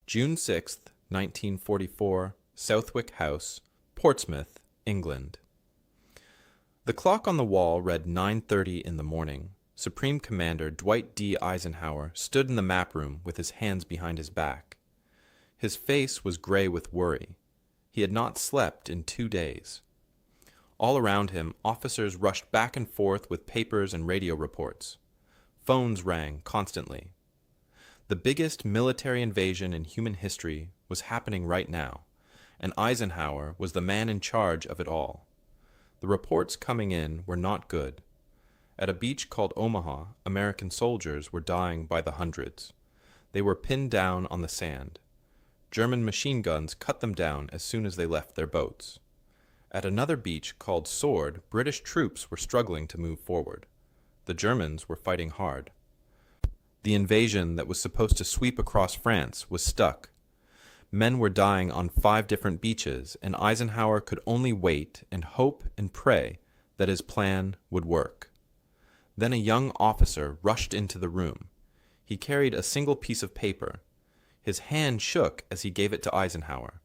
June 6th, 1944, Southwick House, Portsmouth, England. The clock on the wall read 9:30 in the morning. Supreme Commander Dwight D. Eisenhower stood in the map room with his hands behind his back. His face was gray with worry. He had not slept in 2 days. All around him, officers rushed back and forth with papers and radio reports. Phones rang constantly. The biggest military invasion in human history was happening right now, and Eisenhower was the man in charge of it all. The reports coming in were not good. At a beach called Omaha, American soldiers were dying by the hundreds. They were pinned down on the sand. German machine guns cut them down as soon as they left their boats. At another beach called Sword, British troops were struggling to move forward. The Germans were fighting hard. The invasion that was supposed to sweep across France was stuck. Men were dying on 5 different beaches, and Eisenhower could only wait and hope and pray that his plan would work. Then a young officer rushed into the room. He carried a single piece of paper. His hand shook as he gave it to Eisenhower.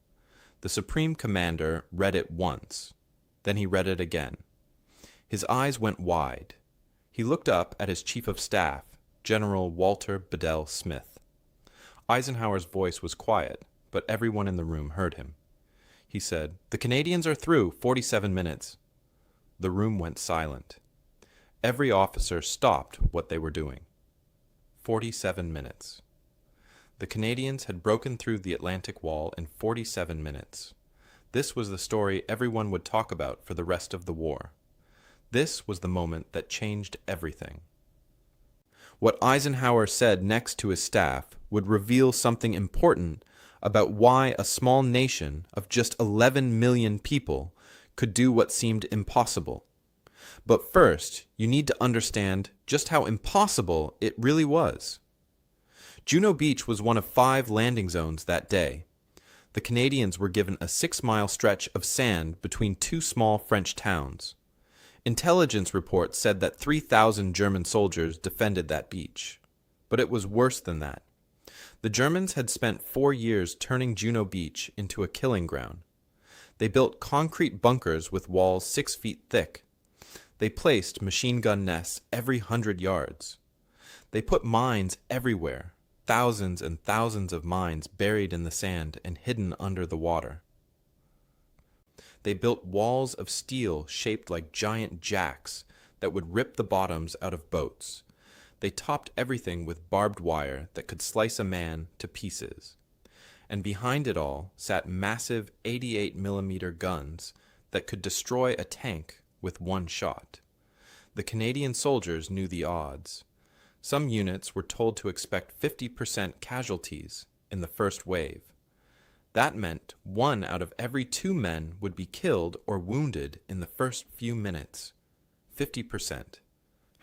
The Supreme Commander read it once. Then he read it again. His eyes went wide. He looked up at his Chief of Staff, General Walter Bedell Smith. Eisenhower's voice was quiet, but everyone in the room heard him. He said, "The Canadians are through, 47 minutes. The room went silent. Every officer stopped what they were doing. 47 minutes. The Canadians had broken through the Atlantic Wall in 47 minutes. This was the story everyone would talk about for the rest of the war. This was the moment that changed everything. What Eisenhower said next to his staff would reveal something important about why a small nation of just 11 million people could do what seemed impossible. But first, you need to understand just how impossible it really was. Juno Beach was one of 5 landing zones that day. The Canadians were given a 6-mile stretch of sand between 2 small French towns. Intelligence reports said that 3,000 German soldiers defended that beach. But it was worse than that. The Germans had spent 4 years turning Juno Beach into a killing ground. They built concrete bunkers with walls 6 feet thick. They placed machine gun nests every 100 yards. They put mines everywhere. Thousands and thousands of mines buried in the sand and hidden under the water. They built walls of steel shaped like giant jacks that would rip the bottoms out of boats. They topped everything with barbed wire that could slice a man to pieces. And behind it all sat massive 88-millimeter guns that could destroy a tank with one shot. The Canadian soldiers knew the odds. Some units were told to expect 50% casualties in the first wave. That meant 1 out of every 2 men would be killed or wounded in the first few minutes. 50%.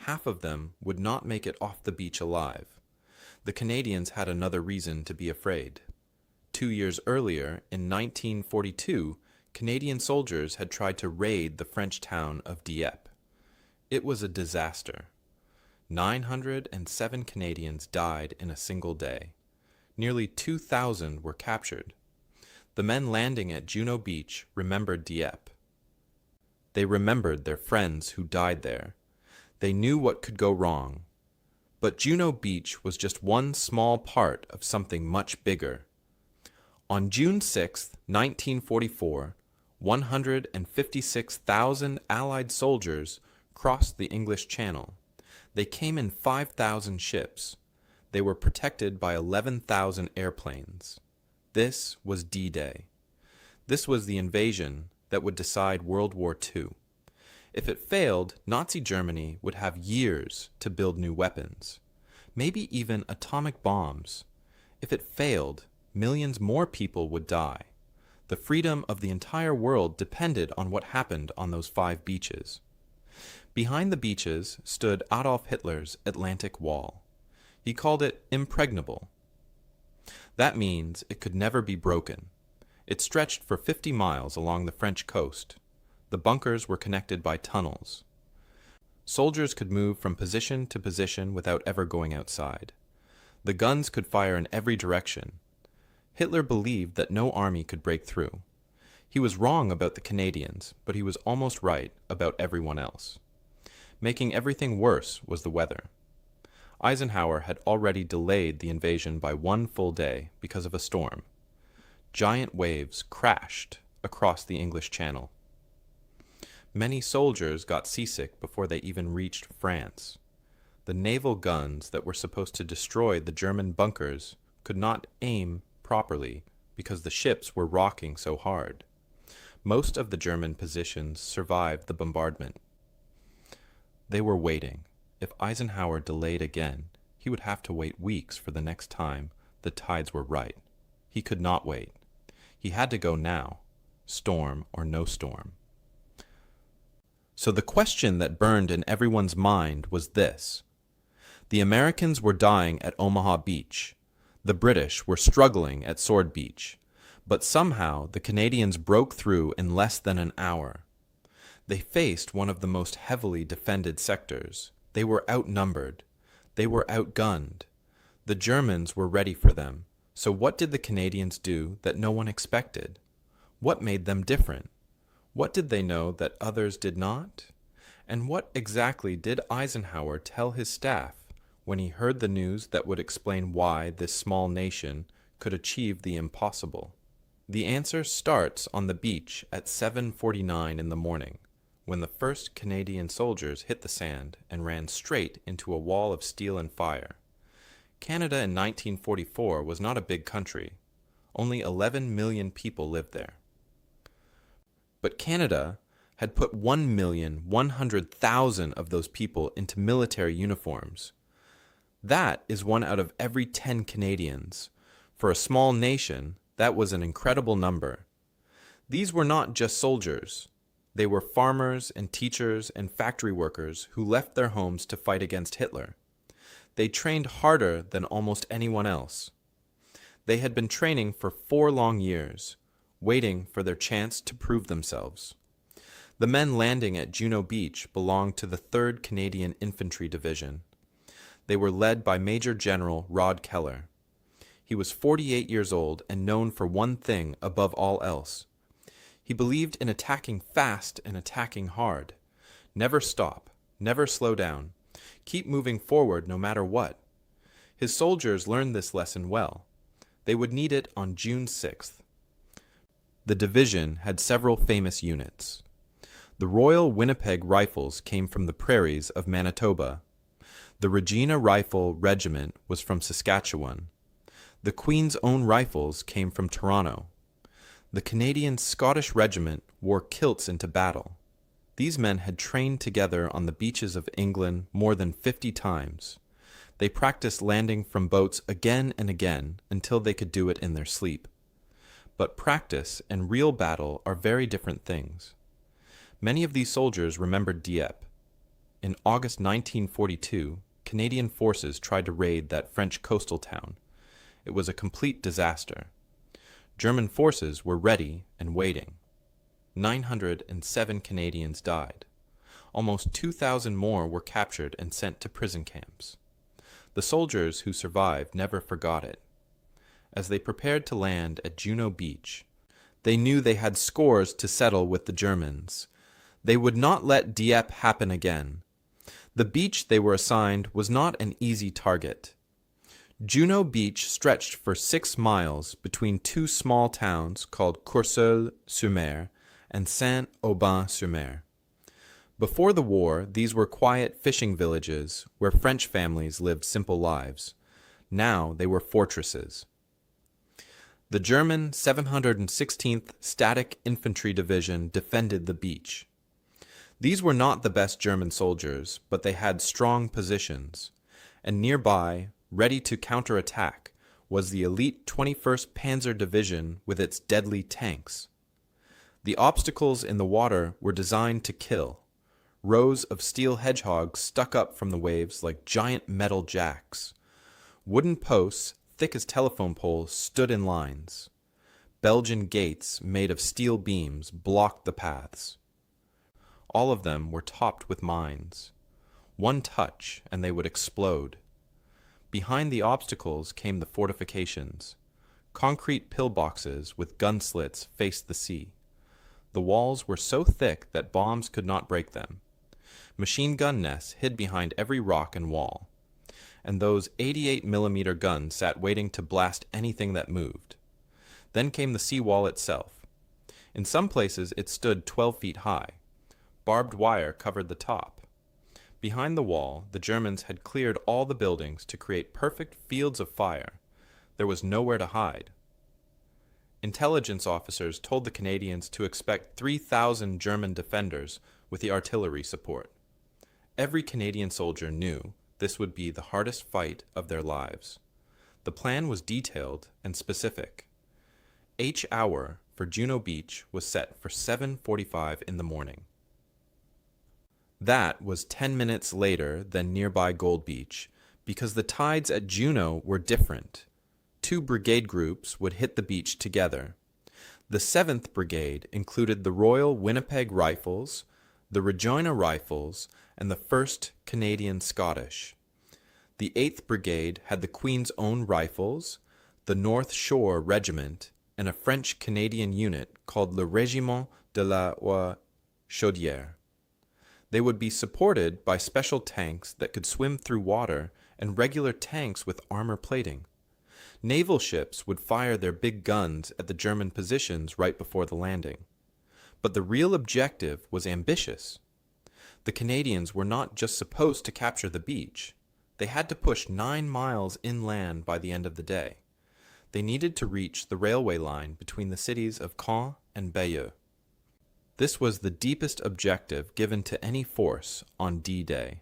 Half of them would not make it off the beach alive. The Canadians had another reason to be afraid. 2 years earlier, in 1942, Canadian soldiers had tried to raid the French town of Dieppe. It was a disaster. 907 Canadians died in a single day. Nearly 2,000 were captured. The men landing at Juno Beach remembered Dieppe. They remembered their friends who died there. They knew what could go wrong. But Juno Beach was just one small part of something much bigger. On June 6, 1944, 156,000 Allied soldiers crossed the English Channel. They came in 5,000 ships. They were protected by 11,000 airplanes. This was D-Day. This was the invasion that would decide World War II. If it failed, Nazi Germany would have years to build new weapons, maybe even atomic bombs. If it failed, millions more people would die. The freedom of the entire world depended on what happened on those 5 beaches. Behind the beaches stood Adolf Hitler's Atlantic Wall. He called it impregnable. That means it could never be broken. It stretched for 50 miles along the French coast. The bunkers were connected by tunnels. Soldiers could move from position to position without ever going outside. The guns could fire in every direction. Hitler believed that no army could break through. He was wrong about the Canadians, but he was almost right about everyone else. Making everything worse was the weather. Eisenhower had already delayed the invasion by 1 full day because of a storm. Giant waves crashed across the English Channel. Many soldiers got seasick before they even reached France. The naval guns that were supposed to destroy the German bunkers could not aim properly because the ships were rocking so hard. Most of the German positions survived the bombardment. They were waiting. If Eisenhower delayed again, he would have to wait weeks for the next time the tides were right. He could not wait. He had to go now, storm or no storm. So the question that burned in everyone's mind was this. The Americans were dying at Omaha Beach. The British were struggling at Sword Beach. But somehow the Canadians broke through in less than an hour. They faced one of the most heavily defended sectors. They were outnumbered. They were outgunned. The Germans were ready for them. So what did the Canadians do that no one expected? What made them different? What did they know that others did not? And what exactly did Eisenhower tell his staff when he heard the news that would explain why this small nation could achieve the impossible? The answer starts on the beach at 7:49 in the morning, when the first Canadian soldiers hit the sand and ran straight into a wall of steel and fire. Canada in 1944 was not a big country. Only 11 million people lived there. But Canada had put 1,100,000 of those people into military uniforms. That is 1 out of every 10 Canadians. For a small nation, that was an incredible number. These were not just soldiers. They were farmers and teachers and factory workers who left their homes to fight against Hitler. They trained harder than almost anyone else. They had been training for 4 long years, waiting for their chance to prove themselves. The men landing at Juno Beach belonged to the 3rd Canadian Infantry Division. They were led by Major General Rod Keller. He was 48 years old and known for one thing above all else. He believed in attacking fast and attacking hard. Never stop, never slow down. Keep moving forward no matter what. His soldiers learned this lesson well. They would need it on June 6th. The division had several famous units. The Royal Winnipeg Rifles came from the prairies of Manitoba. The Regina Rifle Regiment was from Saskatchewan. The Queen's Own Rifles came from Toronto. The Canadian Scottish Regiment wore kilts into battle. These men had trained together on the beaches of England more than 50 times. They practiced landing from boats again and again until they could do it in their sleep. But practice and real battle are very different things. Many of these soldiers remembered Dieppe. In August 1942, Canadian forces tried to raid that French coastal town. It was a complete disaster. German forces were ready and waiting. 907 Canadians died. Almost 2,000 more were captured and sent to prison camps. The soldiers who survived never forgot it. As they prepared to land at Juno Beach, they knew they had scores to settle with the Germans. They would not let Dieppe happen again. The beach they were assigned was not an easy target. Juno Beach stretched for 6 miles between 2 small towns called Courseulles-sur-Mer and Saint-Aubin-sur-Mer. Before the war, these were quiet fishing villages where French families lived simple lives. Now they were fortresses. The German 716th Static Infantry Division defended the beach. These were not the best German soldiers, but they had strong positions, and nearby, ready to counterattack, was the elite 21st Panzer Division with its deadly tanks. The obstacles in the water were designed to kill. Rows of steel hedgehogs stuck up from the waves like giant metal jacks. Wooden posts, thick as telephone poles, stood in lines. Belgian gates made of steel beams blocked the paths. All of them were topped with mines. One touch and they would explode. Behind the obstacles came the fortifications. Concrete pillboxes with gun slits faced the sea. The walls were so thick that bombs could not break them. Machine gun nests hid behind every rock and wall, and those 88mm guns sat waiting to blast anything that moved. Then came the seawall itself. In some places it stood 12 feet high. Barbed wire covered the top. Behind the wall, the Germans had cleared all the buildings to create perfect fields of fire. There was nowhere to hide. Intelligence officers told the Canadians to expect 3,000 German defenders with the artillery support. Every Canadian soldier knew this would be the hardest fight of their lives. The plan was detailed and specific. H hour for Juno Beach was set for 7:45 in the morning. That was 10 minutes later than nearby Gold Beach, because the tides at Juno were different. 2 brigade groups would hit the beach together. The 7th Brigade included the Royal Winnipeg Rifles, the Regina Rifles, and the 1st Canadian Scottish. The 8th Brigade had the Queen's Own Rifles, the North Shore Regiment, and a French-Canadian unit called Le Régiment de la Chaudière. They would be supported by special tanks that could swim through water and regular tanks with armor plating. Naval ships would fire their big guns at the German positions right before the landing. But the real objective was ambitious. The Canadians were not just supposed to capture the beach. They had to push 9 miles inland by the end of the day. They needed to reach the railway line between the cities of Caen and Bayeux. This was the deepest objective given to any force on D-Day.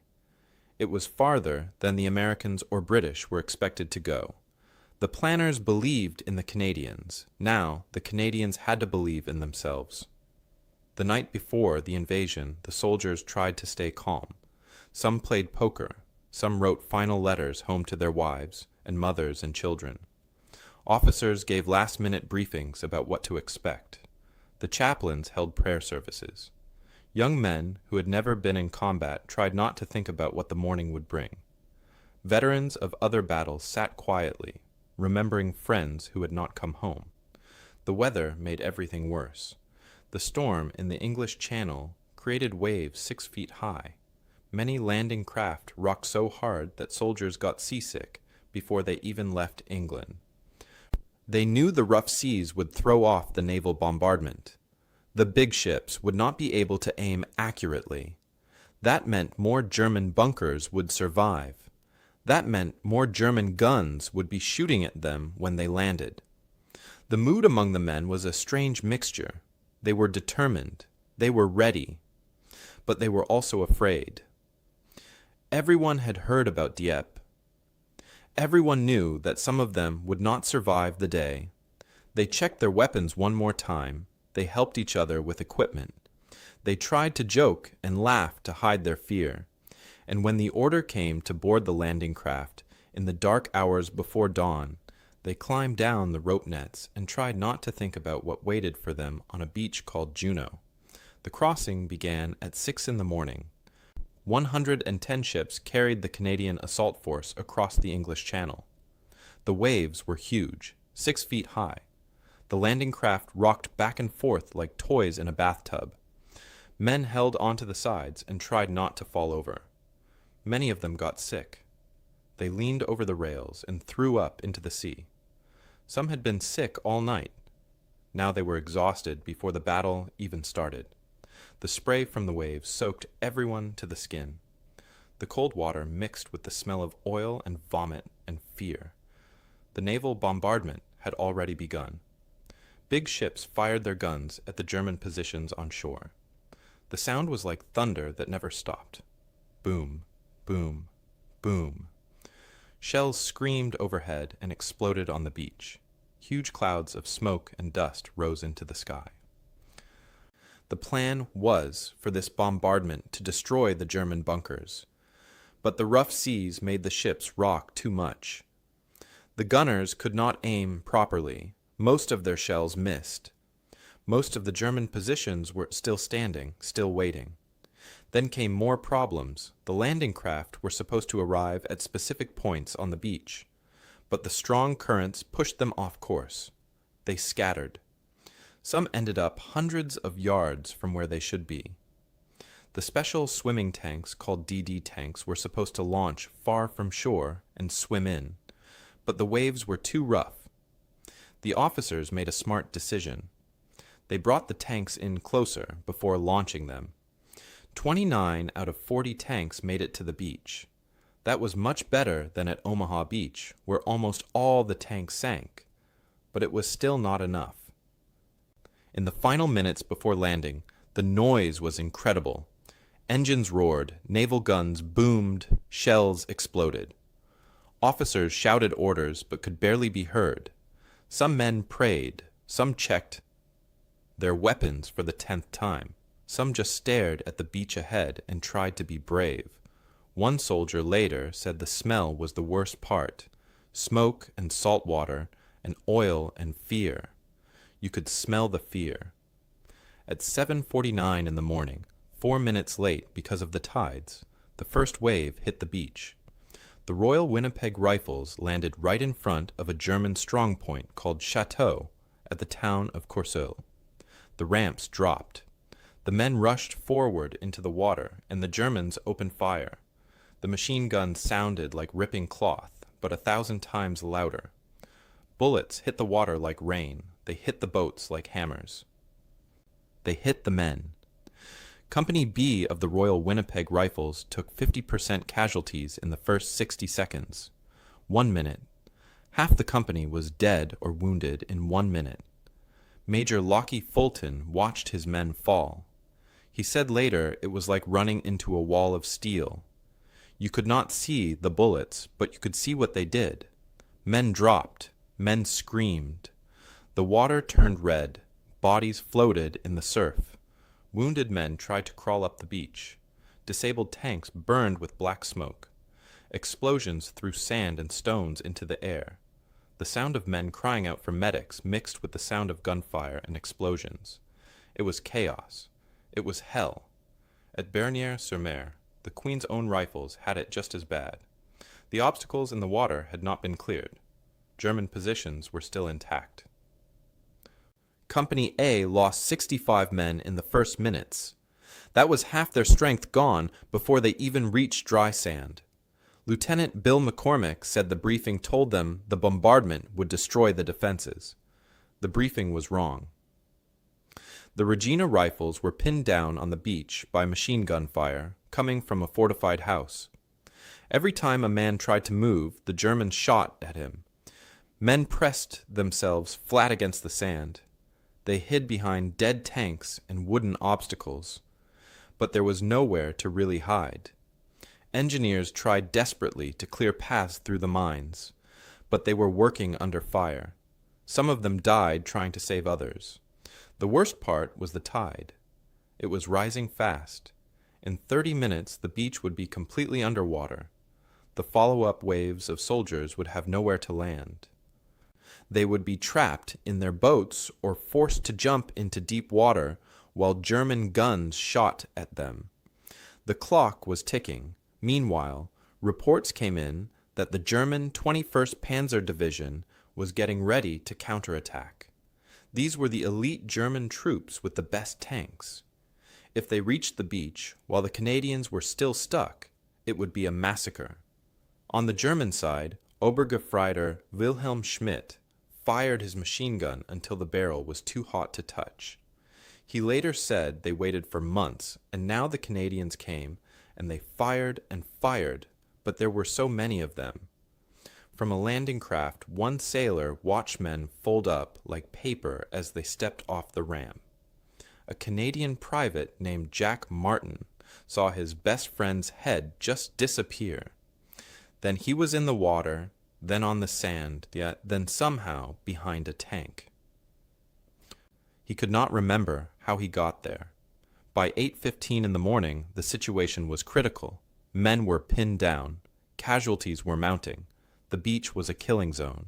It was farther than the Americans or British were expected to go. The planners believed in the Canadians. Now, the Canadians had to believe in themselves. The night before the invasion, the soldiers tried to stay calm. Some played poker. Some wrote final letters home to their wives and mothers and children. Officers gave last-minute briefings about what to expect. The chaplains held prayer services. Young men who had never been in combat tried not to think about what the morning would bring. Veterans of other battles sat quietly, remembering friends who had not come home. The weather made everything worse. The storm in the English Channel created waves 6 feet high. Many landing craft rocked so hard that soldiers got seasick before they even left England. They knew the rough seas would throw off the naval bombardment. The big ships would not be able to aim accurately. That meant more German bunkers would survive. That meant more German guns would be shooting at them when they landed. The mood among the men was a strange mixture. They were determined. They were ready. But they were also afraid. Everyone had heard about Dieppe. Everyone knew that some of them would not survive the day. They checked their weapons one more time. They helped each other with equipment. They tried to joke and laugh to hide their fear. And when the order came to board the landing craft, in the dark hours before dawn, they climbed down the rope nets and tried not to think about what waited for them on a beach called Juno. The crossing began at 6 in the morning. 110 ships carried the Canadian assault force across the English Channel. The waves were huge, 6 feet high. The landing craft rocked back and forth like toys in a bathtub. Men held onto the sides and tried not to fall over. Many of them got sick. They leaned over the rails and threw up into the sea. Some had been sick all night. Now they were exhausted before the battle even started. The spray from the waves soaked everyone to the skin. The cold water mixed with the smell of oil and vomit and fear. The naval bombardment had already begun. Big ships fired their guns at the German positions on shore. The sound was like thunder that never stopped. Boom, boom, boom. Shells screamed overhead and exploded on the beach. Huge clouds of smoke and dust rose into the sky. The plan was for this bombardment to destroy the German bunkers, but the rough seas made the ships rock too much. The gunners could not aim properly. Most of their shells missed. Most of the German positions were still standing, still waiting. Then came more problems. The landing craft were supposed to arrive at specific points on the beach, but the strong currents pushed them off course. They scattered. Some ended up hundreds of yards from where they should be. The special swimming tanks called DD tanks were supposed to launch far from shore and swim in, but the waves were too rough. The officers made a smart decision. They brought the tanks in closer before launching them. 29 out of 40 tanks made it to the beach. That was much better than at Omaha Beach, where almost all the tanks sank, but it was still not enough. In the final minutes before landing, the noise was incredible. Engines roared, naval guns boomed, shells exploded. Officers shouted orders but could barely be heard. Some men prayed, some checked their weapons for the 10th time. Some just stared at the beach ahead and tried to be brave. One soldier later said the smell was the worst part. Smoke and salt water and oil and fear. You could smell the fear. At 7:49 in the morning, 4 minutes late because of the tides, the first wave hit the beach. The Royal Winnipeg Rifles landed right in front of a German strongpoint called Chateau at the town of Courseulles. The ramps dropped. The men rushed forward into the water, and the Germans opened fire. The machine guns sounded like ripping cloth, but 1,000 times louder. Bullets hit the water like rain. They hit the boats like hammers. They hit the men. Company B of the Royal Winnipeg Rifles took 50% casualties in the first 60 seconds. 1 minute. Half the company was dead or wounded in 1 minute. Major Lockie Fulton watched his men fall. He said later it was like running into a wall of steel. You could not see the bullets, but you could see what they did. Men dropped. Men screamed. The water turned red. Bodies floated in the surf. Wounded men tried to crawl up the beach. Disabled tanks burned with black smoke. Explosions threw sand and stones into the air. The sound of men crying out for medics mixed with the sound of gunfire and explosions. It was chaos. It was hell. At Bernières-sur-Mer, the Queen's Own Rifles had it just as bad. The obstacles in the water had not been cleared. German positions were still intact. Company A lost 65 men in the first minutes. That was half their strength gone before they even reached dry sand. Lieutenant Bill McCormick said the briefing told them the bombardment would destroy the defenses. The briefing was wrong. The Regina Rifles were pinned down on the beach by machine gun fire coming from a fortified house. Every time a man tried to move, the Germans shot at him. Men pressed themselves flat against the sand. They hid behind dead tanks and wooden obstacles, but there was nowhere to really hide. Engineers tried desperately to clear paths through the mines, but they were working under fire. Some of them died trying to save others. The worst part was the tide. It was rising fast. In 30 minutes, the beach would be completely underwater. The follow-up waves of soldiers would have nowhere to land. They would be trapped in their boats or forced to jump into deep water while German guns shot at them. The clock was ticking. Meanwhile, reports came in that the German 21st Panzer Division was getting ready to counterattack. These were the elite German troops with the best tanks. If they reached the beach while the Canadians were still stuck, it would be a massacre. On the German side, Obergefreiter Wilhelm Schmidt fired his machine gun until the barrel was too hot to touch. He later said they waited for months, and now the Canadians came, and they fired and fired, but there were so many of them. From a landing craft, one sailor watched men fold up like paper as they stepped off the ram. A Canadian private named Jack Martin saw his best friend's head just disappear. Then he was in the water, then on the sand, yet then somehow behind a tank. He could not remember how he got there. By 8:15 in the morning, the situation was critical. Men were pinned down. Casualties were mounting. The beach was a killing zone.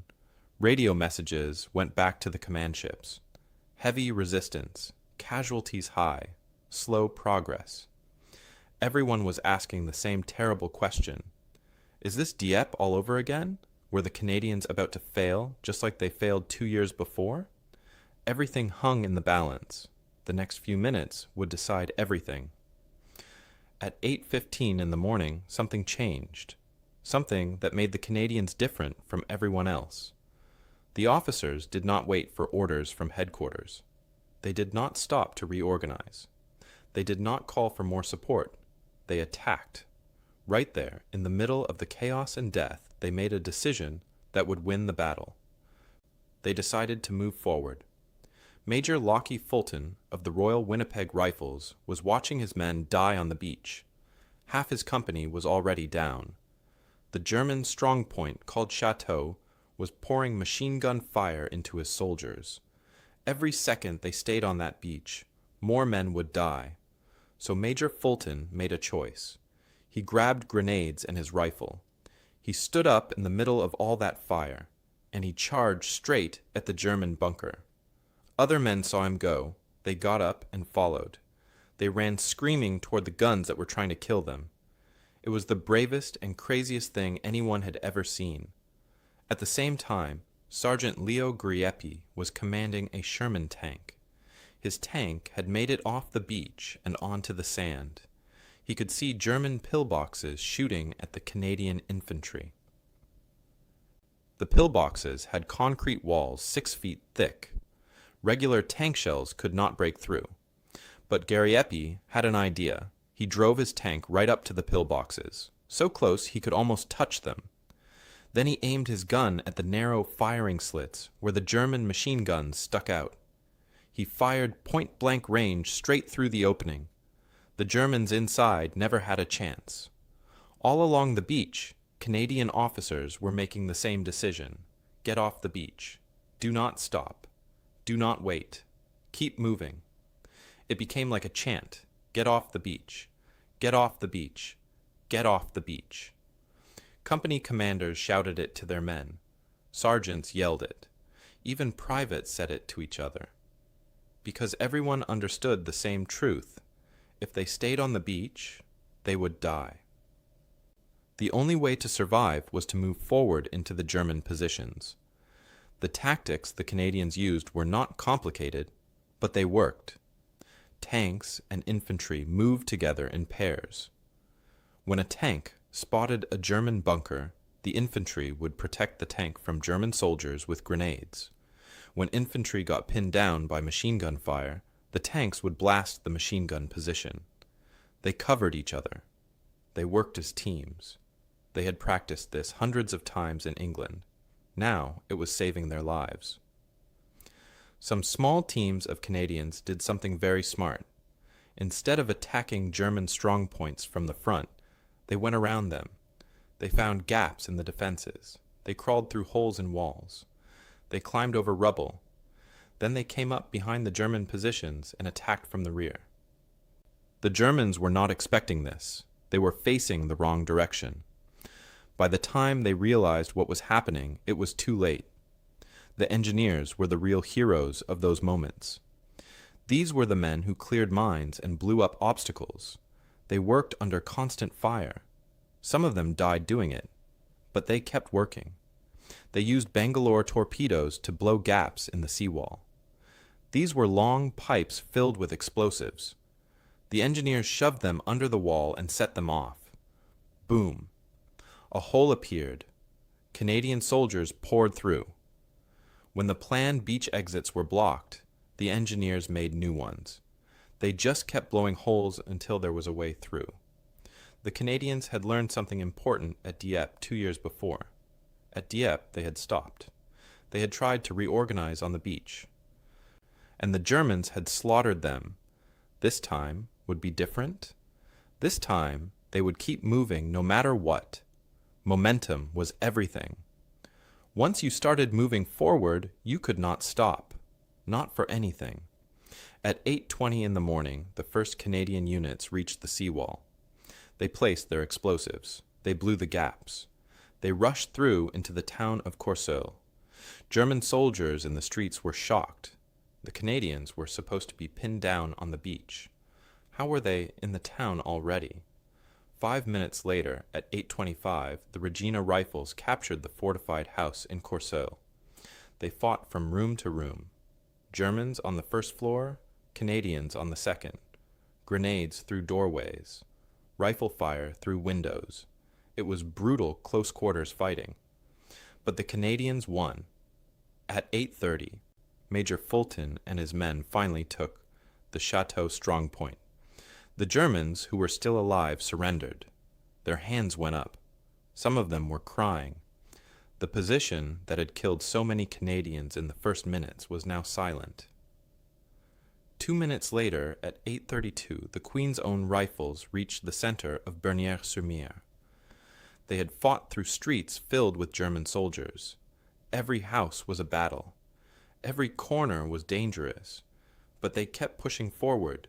Radio messages went back to the command ships. Heavy resistance, casualties high, slow progress. Everyone was asking the same terrible question. Is this Dieppe all over again? Were the Canadians about to fail, just like they failed 2 years before? Everything hung in the balance. The next few minutes would decide everything. At 8:15 in the morning, something changed. Something that made the Canadians different from everyone else. The officers did not wait for orders from headquarters. They did not stop to reorganize. They did not call for more support. They attacked. Right there, in the middle of the chaos and death, they made a decision that would win the battle. They decided to move forward. Major Lockie Fulton of the Royal Winnipeg Rifles was watching his men die on the beach. Half his company was already down. The German strongpoint called Chateau was pouring machine gun fire into his soldiers. Every second they stayed on that beach, more men would die. So Major Fulton made a choice. He grabbed grenades and his rifle. He stood up in the middle of all that fire, and he charged straight at the German bunker. Other men saw him go. They got up and followed. They ran screaming toward the guns that were trying to kill them. It was the bravest and craziest thing anyone had ever seen. At the same time, Sergeant Leo Griepi was commanding a Sherman tank. His tank had made it off the beach and onto the sand. He could see German pillboxes shooting at the Canadian infantry. The pillboxes had concrete walls 6 feet thick. Regular tank shells could not break through. But Griepi had an idea. He drove his tank right up to the pillboxes, so close he could almost touch them. Then he aimed his gun at the narrow firing slits where the German machine guns stuck out. He fired point-blank range straight through the opening. The Germans inside never had a chance. All along the beach, Canadian officers were making the same decision. Get off the beach. Do not stop. Do not wait. Keep moving. It became like a chant. Get off the beach. Get off the beach. Get off the beach. Company commanders shouted it to their men. Sergeants yelled it. Even privates said it to each other. Because everyone understood the same truth. If they stayed on the beach, they would die. The only way to survive was to move forward into the German positions. The tactics the Canadians used were not complicated, but they worked. Tanks and infantry moved together in pairs. When a tank spotted a German bunker, the infantry would protect the tank from German soldiers with grenades. When infantry got pinned down by machine gun fire, the tanks would blast the machine gun position. They covered each other. They worked as teams. They had practiced this hundreds of times in England. Now it was saving their lives. Some small teams of Canadians did something very smart. Instead of attacking German strongpoints from the front, they went around them. They found gaps in the defenses. They crawled through holes in walls. They climbed over rubble. Then they came up behind the German positions and attacked from the rear. The Germans were not expecting this. They were facing the wrong direction. By the time they realized what was happening, it was too late. The engineers were the real heroes of those moments. These were the men who cleared mines and blew up obstacles. They worked under constant fire. Some of them died doing it, but they kept working. They used Bangalore torpedoes to blow gaps in the seawall. These were long pipes filled with explosives. The engineers shoved them under the wall and set them off. Boom. A hole appeared. Canadian soldiers poured through. When the planned beach exits were blocked, the engineers made new ones. They just kept blowing holes until there was a way through. The Canadians had learned something important at Dieppe 2 years before. At Dieppe, they had stopped. They had tried to reorganize on the beach. And the Germans had slaughtered them. This time would be different. This time, they would keep moving no matter what. Momentum was everything. Once you started moving forward, you could not stop. Not for anything. At 8:20 in the morning, the 1st Canadian units reached the seawall. They placed their explosives. They blew the gaps. They rushed through into the town of Corseul. German soldiers in the streets were shocked. The Canadians were supposed to be pinned down on the beach. How were they in the town already? 5 minutes later, at 8:25, the Regina Rifles captured the fortified house in Corseaux. They fought from room to room. Germans on the first floor, Canadians on the second. Grenades through doorways. Rifle fire through windows. It was brutal close-quarters fighting. But the Canadians won. At 8:30, Major Fulton and his men finally took the Chateau strongpoint. The Germans, who were still alive, surrendered. Their hands went up. Some of them were crying. The position that had killed so many Canadians in the first minutes was now silent. 2 minutes later, at 8:32, the Queen's Own Rifles reached the center of Bernières-sur-Mer. They had fought through streets filled with German soldiers. Every house was a battle. Every corner was dangerous. But they kept pushing forward.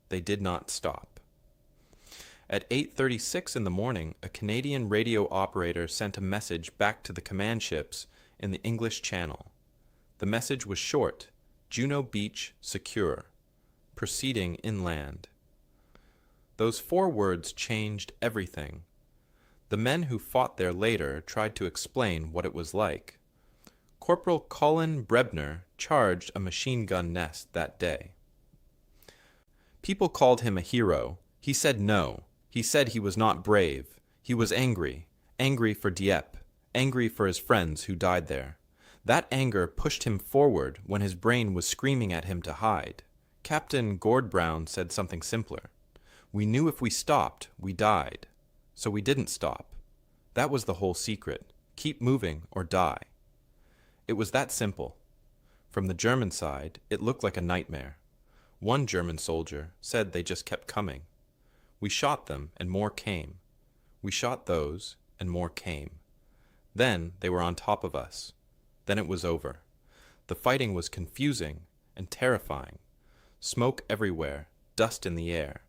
They did not stop. At 8:36 in the morning, a Canadian radio operator sent a message back to the command ships in the English Channel. The message was short: Juno Beach secure. Proceeding inland. Those 4 words changed everything. The men who fought there later tried to explain what it was like. Corporal Colin Brebner charged a machine gun nest that day. People called him a hero. He said no. He said he was not brave. He was angry. Angry for Dieppe. Angry for his friends who died there. That anger pushed him forward when his brain was screaming at him to hide. Captain Gord Brown said something simpler. We knew if we stopped, we died. So we didn't stop. That was the whole secret. Keep moving or die. It was that simple. From the German side, it looked like a nightmare. One German soldier said they just kept coming. We shot them, and more came. We shot those, and more came. Then they were on top of us. Then it was over. The fighting was confusing and terrifying. Smoke everywhere, dust in the air.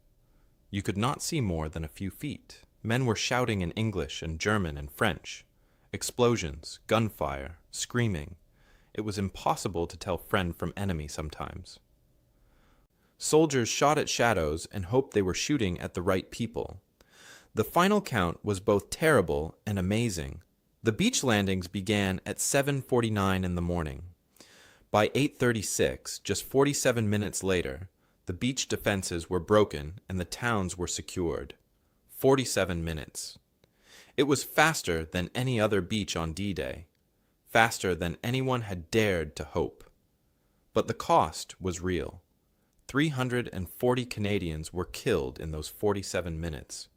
You could not see more than a few feet. Men were shouting in English and German and French. Explosions, gunfire, screaming. It was impossible to tell friend from enemy sometimes. Soldiers shot at shadows and hoped they were shooting at the right people. The final count was both terrible and amazing. The beach landings began at 7:49 in the morning. By 8:36, just 47 minutes later, the beach defenses were broken and the towns were secured. 47 minutes. It was faster than any other beach on D-Day, faster than anyone had dared to hope. But the cost was real. 340 Canadians were killed in those 47 minutes.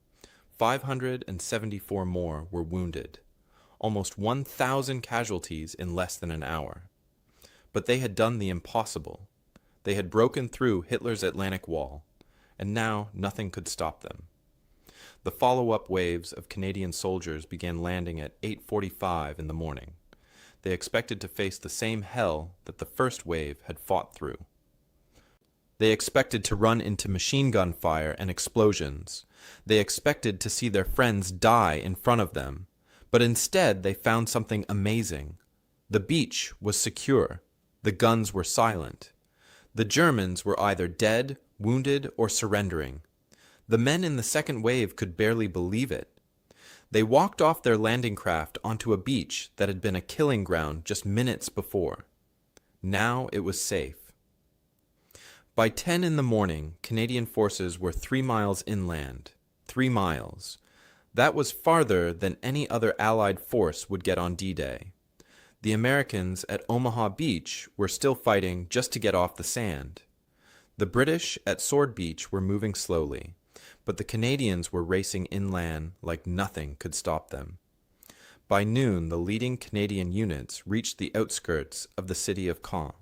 574 more were wounded. Almost 1,000 casualties in less than an hour. But they had done the impossible. They had broken through Hitler's Atlantic Wall, and now nothing could stop them. The follow-up waves of Canadian soldiers began landing at 8:45 in the morning. They expected to face the same hell that the first wave had fought through. They expected to run into machine gun fire and explosions. They expected to see their friends die in front of them. But instead, they found something amazing. The beach was secure. The guns were silent. The Germans were either dead, wounded, or surrendering. The men in the second wave could barely believe it. They walked off their landing craft onto a beach that had been a killing ground just minutes before. Now it was safe. By 10 in the morning, Canadian forces were 3 miles inland. 3 miles. That was farther than any other Allied force would get on D-Day. The Americans at Omaha Beach were still fighting just to get off the sand. The British at Sword Beach were moving slowly, but the Canadians were racing inland like nothing could stop them. By noon, the leading Canadian units reached the outskirts of the city of Caen.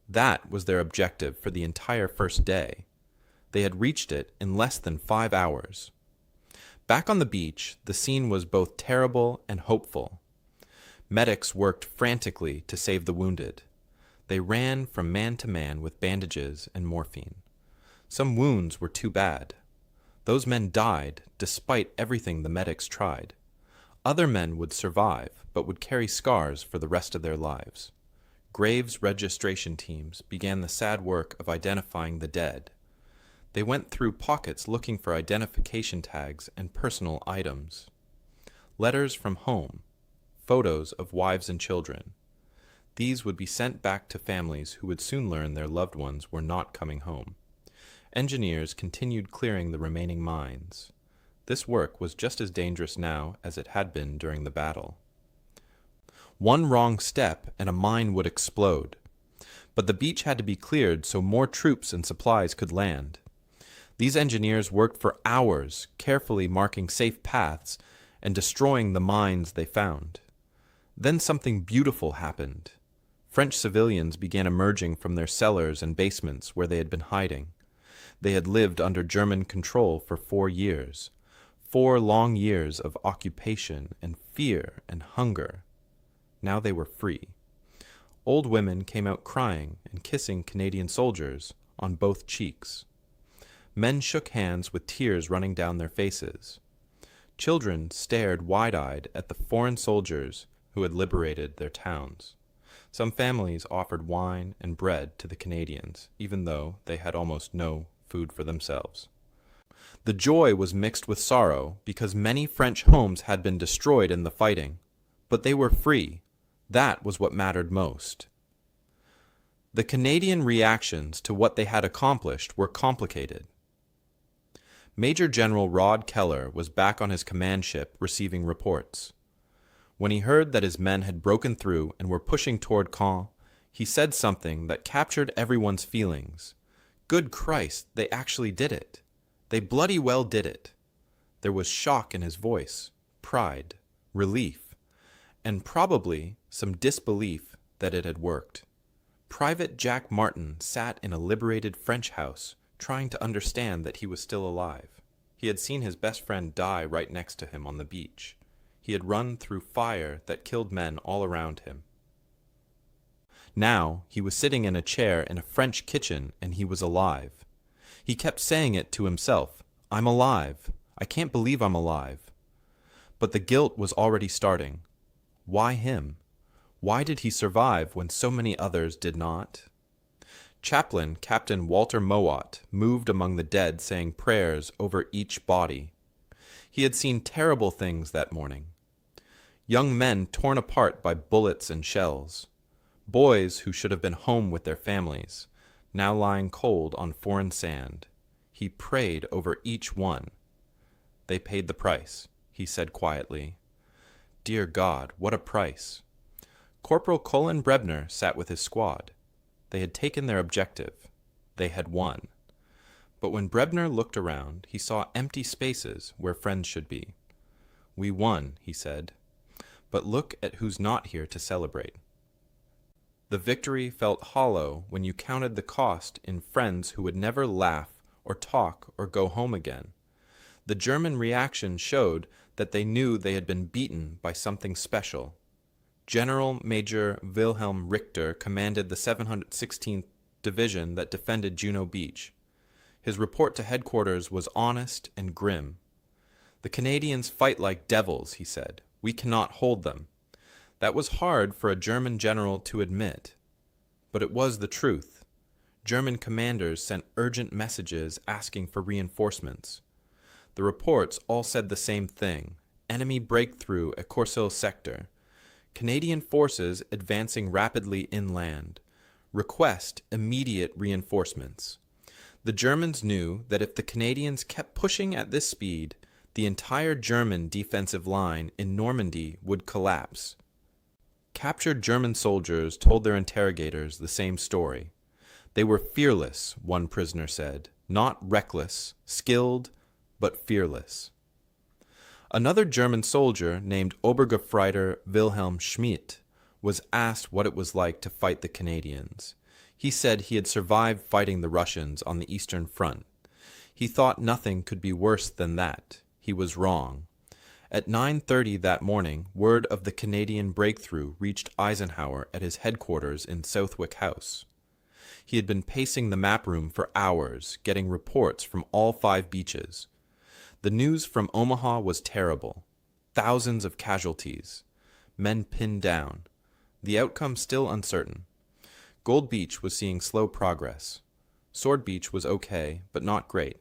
That was their objective for the entire first day. They had reached it in less than 5 hours. Back on the beach, the scene was both terrible and hopeful. Medics worked frantically to save the wounded. They ran from man to man with bandages and morphine. Some wounds were too bad. Those men died despite everything the medics tried. Other men would survive, but would carry scars for the rest of their lives. Graves registration teams began the sad work of identifying the dead. They went through pockets looking for identification tags and personal items. Letters from home, photos of wives and children. These would be sent back to families who would soon learn their loved ones were not coming home. Engineers continued clearing the remaining mines. This work was just as dangerous now as it had been during the battle. One wrong step and a mine would explode. But the beach had to be cleared so more troops and supplies could land. These engineers worked for hours, carefully marking safe paths and destroying the mines they found. Then something beautiful happened. French civilians began emerging from their cellars and basements where they had been hiding. They had lived under German control for 4 years. 4 long years of occupation and fear and hunger. Now they were free. Old women came out crying and kissing Canadian soldiers on both cheeks. Men shook hands with tears running down their faces. Children stared wide-eyed at the foreign soldiers who had liberated their towns. Some families offered wine and bread to the Canadians, even though they had almost no food for themselves. The joy was mixed with sorrow because many French homes had been destroyed in the fighting, but they were free. That was what mattered most. The Canadian reactions to what they had accomplished were complicated. Major General Rod Keller was back on his command ship receiving reports. When he heard that his men had broken through and were pushing toward Caen, he said something that captured everyone's feelings. Good Christ, they actually did it. They bloody well did it. There was shock in his voice, pride, relief, and probably some disbelief that it had worked. Private Jack Martin sat in a liberated French house, trying to understand that he was still alive. He had seen his best friend die right next to him on the beach. He had run through fire that killed men all around him. Now he was sitting in a chair in a French kitchen and he was alive. He kept saying it to himself, "I'm alive. I can't believe I'm alive." But the guilt was already starting. Why him? Why did he survive when so many others did not? Chaplain Captain Walter Mowat moved among the dead saying prayers over each body. He had seen terrible things that morning. Young men torn apart by bullets and shells. Boys who should have been home with their families, now lying cold on foreign sand. He prayed over each one. They paid the price, he said quietly. Dear God, what a price. Corporal Colin Brebner sat with his squad. They had taken their objective. They had won. But when Brebner looked around, he saw empty spaces where friends should be. We won, he said. But look at who's not here to celebrate. The victory felt hollow when you counted the cost in friends who would never laugh or talk or go home again. The German reaction showed that they knew they had been beaten by something special. General Major Wilhelm Richter commanded the 716th Division that defended Juno Beach. His report to headquarters was honest and grim. The Canadians fight like devils, he said. We cannot hold them. That was hard for a German general to admit. But it was the truth. German commanders sent urgent messages asking for reinforcements. The reports all said the same thing. Enemy breakthrough at Courcelles sector. Canadian forces advancing rapidly inland. Request immediate reinforcements. The Germans knew that if the Canadians kept pushing at this speed, the entire German defensive line in Normandy would collapse. Captured German soldiers told their interrogators the same story. They were fearless, one prisoner said, not reckless, skilled, but fearless. Another German soldier named Obergefreiter Wilhelm Schmidt was asked what it was like to fight the Canadians. He said he had survived fighting the Russians on the Eastern Front. He thought nothing could be worse than that. He was wrong. At 9:30 that morning, word of the Canadian breakthrough reached Eisenhower at his headquarters in Southwick House. He had been pacing the map room for hours, getting reports from all 5 beaches. The news from Omaha was terrible. Thousands of casualties. Men pinned down. The outcome still uncertain. Gold Beach was seeing slow progress. Sword Beach was okay, but not great.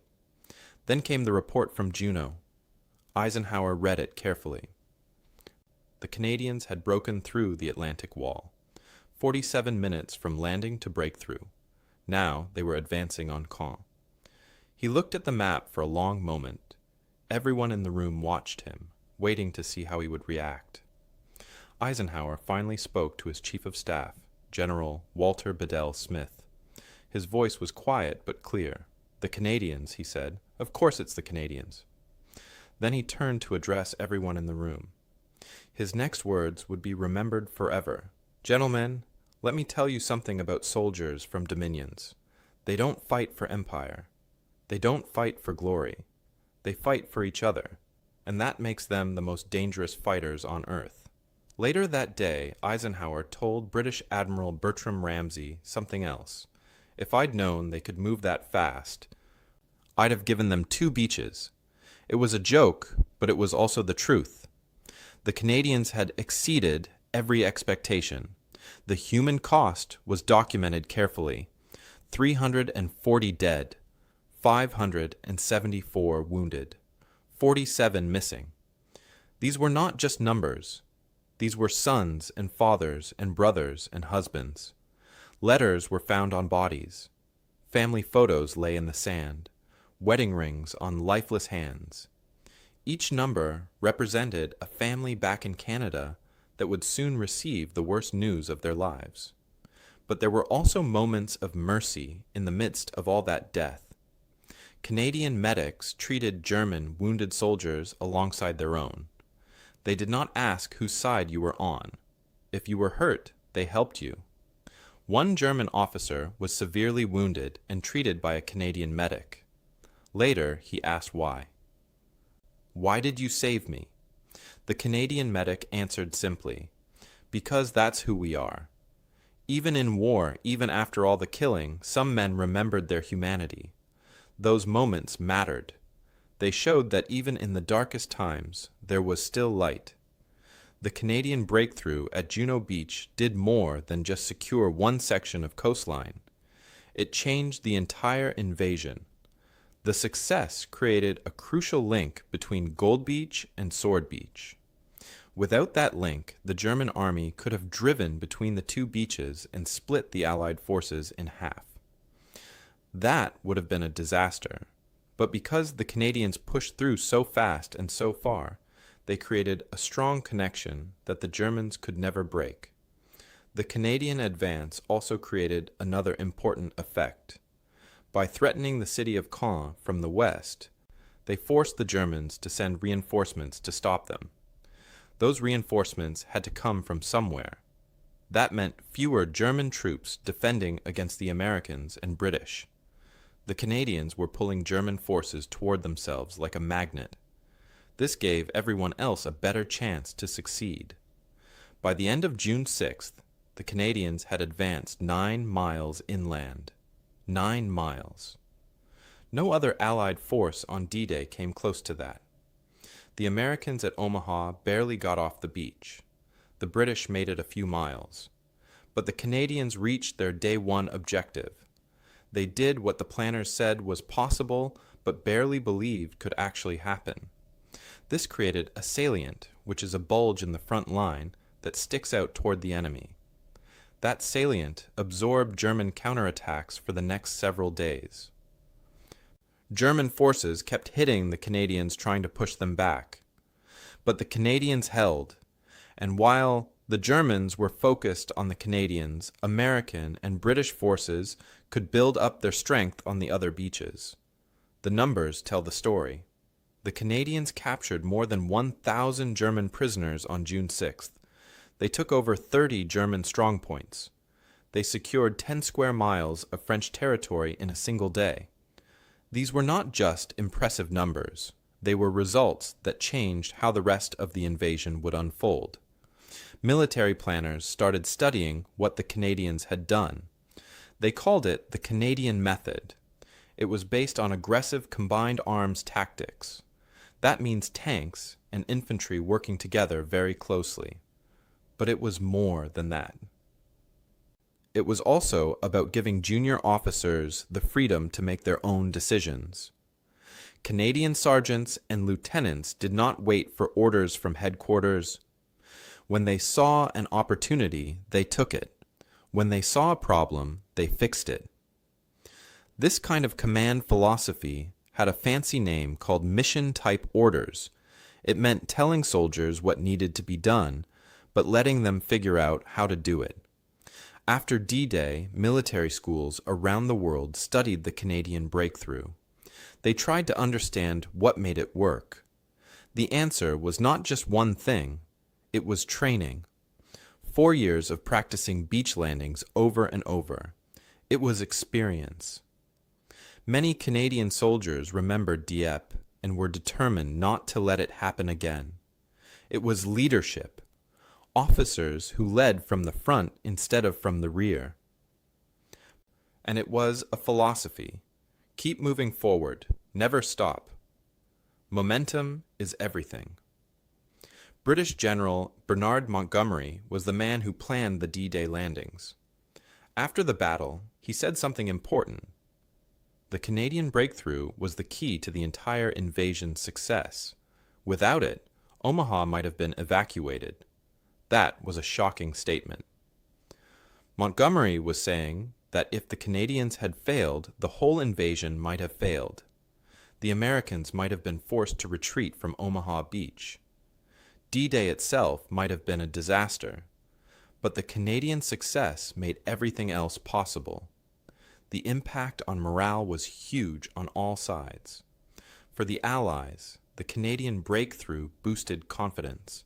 Then came the report from Juno. Eisenhower read it carefully. The Canadians had broken through the Atlantic Wall. 47 minutes from landing to breakthrough. Now they were advancing on Caen. He looked at the map for a long moment. Everyone in the room watched him, waiting to see how he would react. Eisenhower finally spoke to his chief of staff, General Walter Bedell Smith. His voice was quiet but clear. "The Canadians," he said. "Of course it's the Canadians." Then he turned to address everyone in the room. His next words would be remembered forever. "Gentlemen, let me tell you something about soldiers from dominions. They don't fight for empire. They don't fight for glory. They fight for each other, and that makes them the most dangerous fighters on earth." Later that day, Eisenhower told British Admiral Bertram Ramsay something else. "If I'd known they could move that fast, I'd have given them 2 beaches. It was a joke, but it was also the truth. The Canadians had exceeded every expectation. The human cost was documented carefully. 340 dead, 574 wounded, 47 missing. These were not just numbers. These were sons and fathers and brothers and husbands. Letters were found on bodies. Family photos lay in the sand. Wedding rings on lifeless hands. Each number represented a family back in Canada that would soon receive the worst news of their lives. But there were also moments of mercy in the midst of all that death. Canadian medics treated German wounded soldiers alongside their own. They did not ask whose side you were on. If you were hurt, they helped you. One German officer was severely wounded and treated by a Canadian medic. Later, he asked why. "Why did you save me?" The Canadian medic answered simply, "Because that's who we are." Even in war, even after all the killing, some men remembered their humanity. Those moments mattered. They showed that even in the darkest times, there was still light. The Canadian breakthrough at Juno Beach did more than just secure one section of coastline. It changed the entire invasion. The success created a crucial link between Gold Beach and Sword Beach. Without that link, the German army could have driven between the 2 beaches and split the Allied forces in half. That would have been a disaster. But because the Canadians pushed through so fast and so far, they created a strong connection that the Germans could never break. The Canadian advance also created another important effect. By threatening the city of Caen from the west, they forced the Germans to send reinforcements to stop them. Those reinforcements had to come from somewhere. That meant fewer German troops defending against the Americans and British. The Canadians were pulling German forces toward themselves like a magnet. This gave everyone else a better chance to succeed. By the end of June 6th, the Canadians had advanced 9 miles inland. 9 miles. No other Allied force on D-Day came close to that. The Americans at Omaha barely got off the beach. The British made it a few miles. But the Canadians reached their Day 1 objective. They did what the planners said was possible, but barely believed could actually happen. This created a salient, which is a bulge in the front line that sticks out toward the enemy. That salient absorbed German counterattacks for the next several days. German forces kept hitting the Canadians trying to push them back. But the Canadians held, and while the Germans were focused on the Canadians, American and British forces could build up their strength on the other beaches. The numbers tell the story. The Canadians captured more than 1,000 German prisoners on June 6th. They took over 30 German strongpoints. They secured 10 square miles of French territory in a single day. These were not just impressive numbers. They were results that changed how the rest of the invasion would unfold. Military planners started studying what the Canadians had done. They called it the Canadian Method. It was based on aggressive combined arms tactics. That means tanks and infantry working together very closely. But it was more than that. it was also about giving junior officers the freedom to make their own decisions. Canadian sergeants and lieutenants did not wait for orders from headquarters. When they saw an opportunity, they took it. When they saw a problem, they fixed it. This kind of command philosophy had a fancy name called mission-type orders. It meant telling soldiers what needed to be done, but letting them figure out how to do it. After D-Day, military schools around the world studied the Canadian breakthrough. They tried to understand what made it work. The answer was not just one thing, it was training. 4 years of practicing beach landings over and over. It was experience. Many Canadian soldiers remembered Dieppe and were determined not to let it happen again. It was leadership. Officers who led from the front instead of from the rear. And it was a philosophy. Keep moving forward. Never stop. Momentum is everything. British General Bernard Montgomery was the man who planned the D-Day landings. After the battle, he said something important. The Canadian breakthrough was the key to the entire invasion's success. Without it, Omaha might have been evacuated. That was a shocking statement. Montgomery was saying that if the Canadians had failed, the whole invasion might have failed. The Americans might have been forced to retreat from Omaha Beach. D-Day itself might have been a disaster, but the Canadian success made everything else possible. The impact on morale was huge on all sides. For the Allies, the Canadian breakthrough boosted confidence.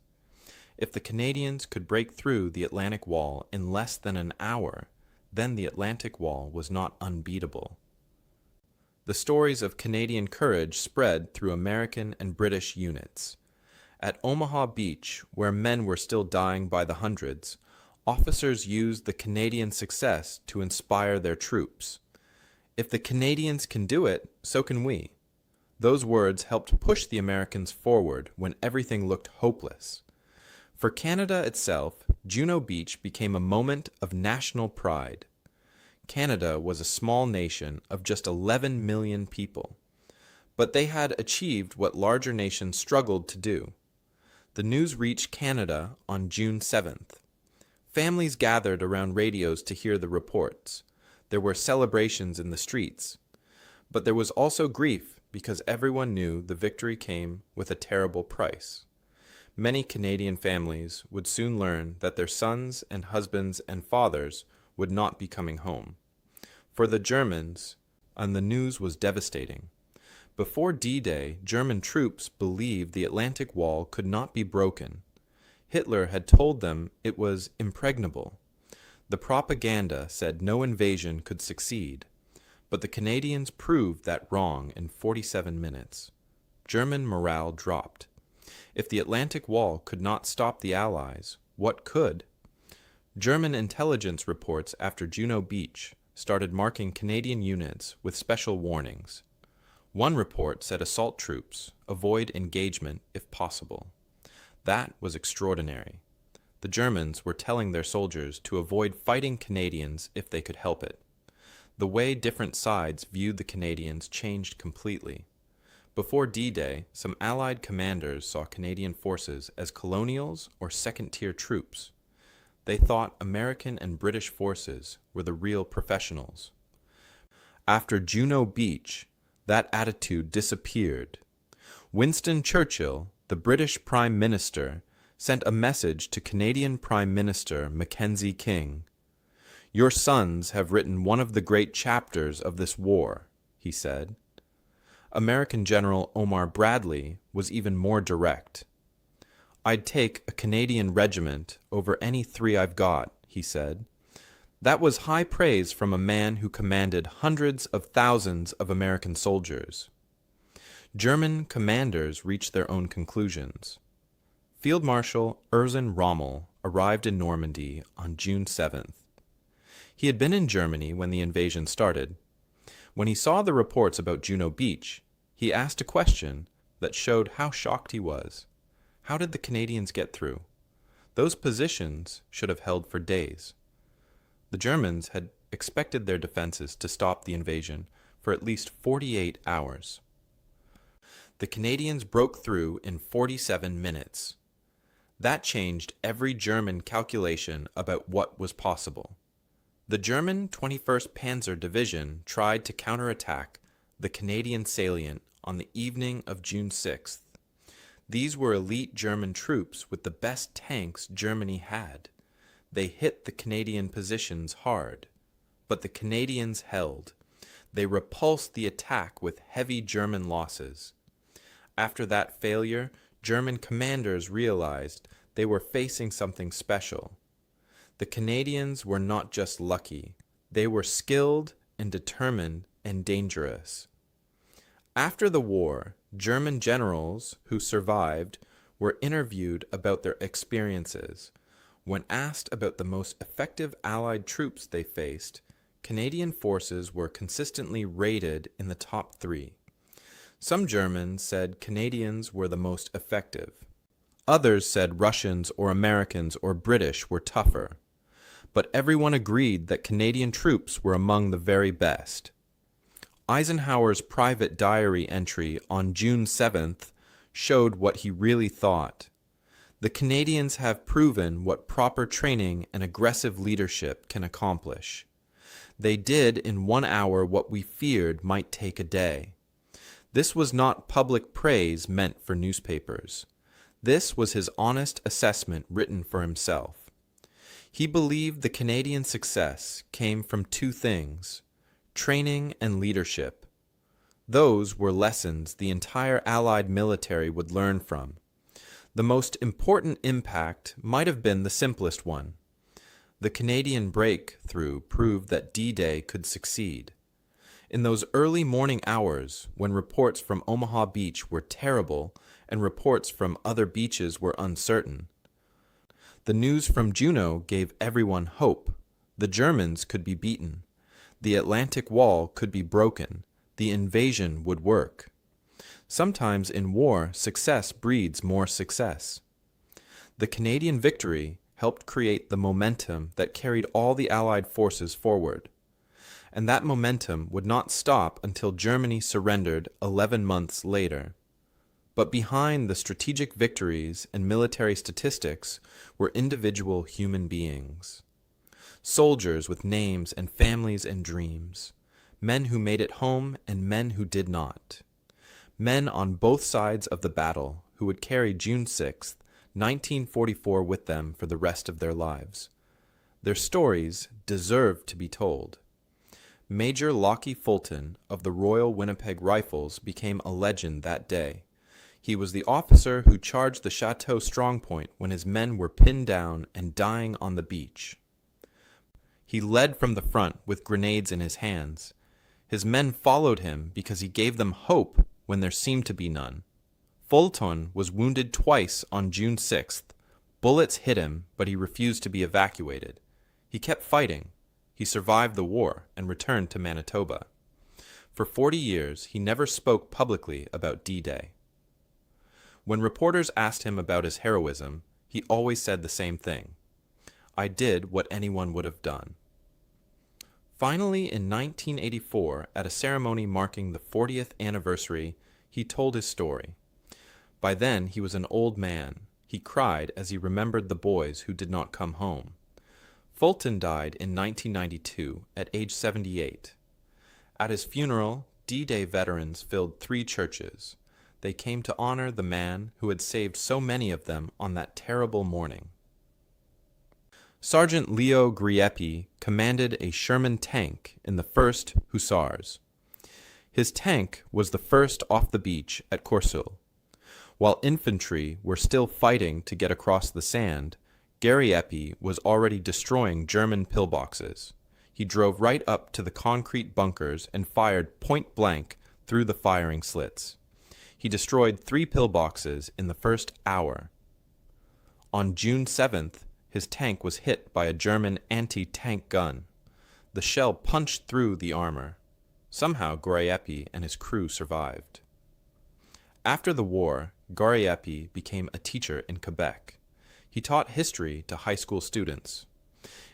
If the Canadians could break through the Atlantic Wall in less than an hour, then the Atlantic Wall was not unbeatable. The stories of Canadian courage spread through American and British units. At Omaha Beach, where men were still dying by the hundreds, officers used the Canadian success to inspire their troops. If the Canadians can do it, so can we. Those words helped push the Americans forward when everything looked hopeless. For Canada itself, Juno Beach became a moment of national pride. Canada was a small nation of just 11 million people, but they had achieved what larger nations struggled to do. The news reached Canada on June 7th. Families gathered around radios to hear the reports. There were celebrations in the streets. But there was also grief because everyone knew the victory came with a terrible price. Many Canadian families would soon learn that their sons and husbands and fathers would not be coming home. For the Germans, and the news was devastating. Before D-Day, German troops believed the Atlantic Wall could not be broken. Hitler had told them it was impregnable. The propaganda said no invasion could succeed, but the Canadians proved that wrong in 47 minutes. German morale dropped. If the Atlantic Wall could not stop the Allies, what could? German intelligence reports after Juno Beach started marking Canadian units with special warnings. One report said assault troops avoid engagement if possible. That was extraordinary. The Germans were telling their soldiers to avoid fighting Canadians if they could help it. The way different sides viewed the Canadians changed completely. Before D-Day, some Allied commanders saw Canadian forces as colonials or second-tier troops. They thought American and British forces were the real professionals. After Juno Beach, that attitude disappeared. Winston Churchill, the British Prime Minister, sent a message to Canadian Prime Minister Mackenzie King. "Your sons have written one of the great chapters of this war," he said. American General Omar Bradley was even more direct. "I'd take a Canadian regiment over any 3 I've got," he said. That was high praise from a man who commanded hundreds of thousands of American soldiers. German commanders reached their own conclusions. Field Marshal Erwin Rommel arrived in Normandy on June 7th. He had been in Germany when the invasion started. When he saw the reports about Juno Beach, he asked a question that showed how shocked he was. How did the Canadians get through? Those positions should have held for days. The Germans had expected their defenses to stop the invasion for at least 48 hours. The Canadians broke through in 47 minutes. That changed every German calculation about what was possible. The German 21st Panzer Division tried to counterattack the Canadian salient on the evening of June 6th. These were elite German troops with the best tanks Germany had. They hit the Canadian positions hard, but the Canadians held. They repulsed the attack with heavy German losses. After that failure, German commanders realized they were facing something special. The Canadians were not just lucky, they were skilled and determined and dangerous. After the war, German generals who survived were interviewed about their experiences. When asked about the most effective Allied troops they faced, Canadian forces were consistently rated in the top 3. Some Germans said Canadians were the most effective. Others said Russians or Americans or British were tougher. But everyone agreed that Canadian troops were among the very best. Eisenhower's private diary entry on June 7th showed what he really thought. The Canadians have proven what proper training and aggressive leadership can accomplish. They did in 1 hour what we feared might take a day. This was not public praise meant for newspapers. This was his honest assessment written for himself. He believed the Canadian success came from 2 things: training and leadership. Those were lessons the entire Allied military would learn from. The most important impact might have been the simplest one. The Canadian breakthrough proved that D-Day could succeed. In those early morning hours, when reports from Omaha Beach were terrible and reports from other beaches were uncertain, the news from Juno gave everyone hope. The Germans could be beaten. The Atlantic Wall could be broken. The invasion would work. Sometimes in war, success breeds more success. The Canadian victory helped create the momentum that carried all the Allied forces forward. And that momentum would not stop until Germany surrendered 11 months later. But behind the strategic victories and military statistics were individual human beings. Soldiers with names and families and dreams. Men who made it home and men who did not. Men on both sides of the battle who would carry June 6th, 1944 with them for the rest of their lives. Their stories deserve to be told. Major Lockie Fulton of the Royal Winnipeg Rifles became a legend that day. He was the officer who charged the Chateau strongpoint when his men were pinned down and dying on the beach. He led from the front with grenades in his hands. His men followed him because he gave them hope when there seemed to be none. Fulton was wounded twice on June 6th. Bullets hit him, but he refused to be evacuated. He kept fighting. He survived the war and returned to Manitoba. For 40 years, he never spoke publicly about D-Day. When reporters asked him about his heroism, he always said the same thing: "I did what anyone would have done." Finally, in 1984, at a ceremony marking the 40th anniversary, he told his story. By then, he was an old man. He cried as he remembered the boys who did not come home. Fulton died in 1992 at age 78. At his funeral, D-Day veterans filled 3 churches. They came to honor the man who had saved so many of them on that terrible morning. Sergeant Leo Griepi commanded a Sherman tank in the 1st Hussars. His tank was the first off the beach at Courseulles. While infantry were still fighting to get across the sand, Griepi was already destroying German pillboxes. He drove right up to the concrete bunkers and fired point blank through the firing slits. He destroyed 3 pillboxes in the first hour. On June 7th, his tank was hit by a German anti-tank gun. The shell punched through the armor. Somehow Griepi and his crew survived. After the war, Griepi became a teacher in Quebec. He taught history to high school students.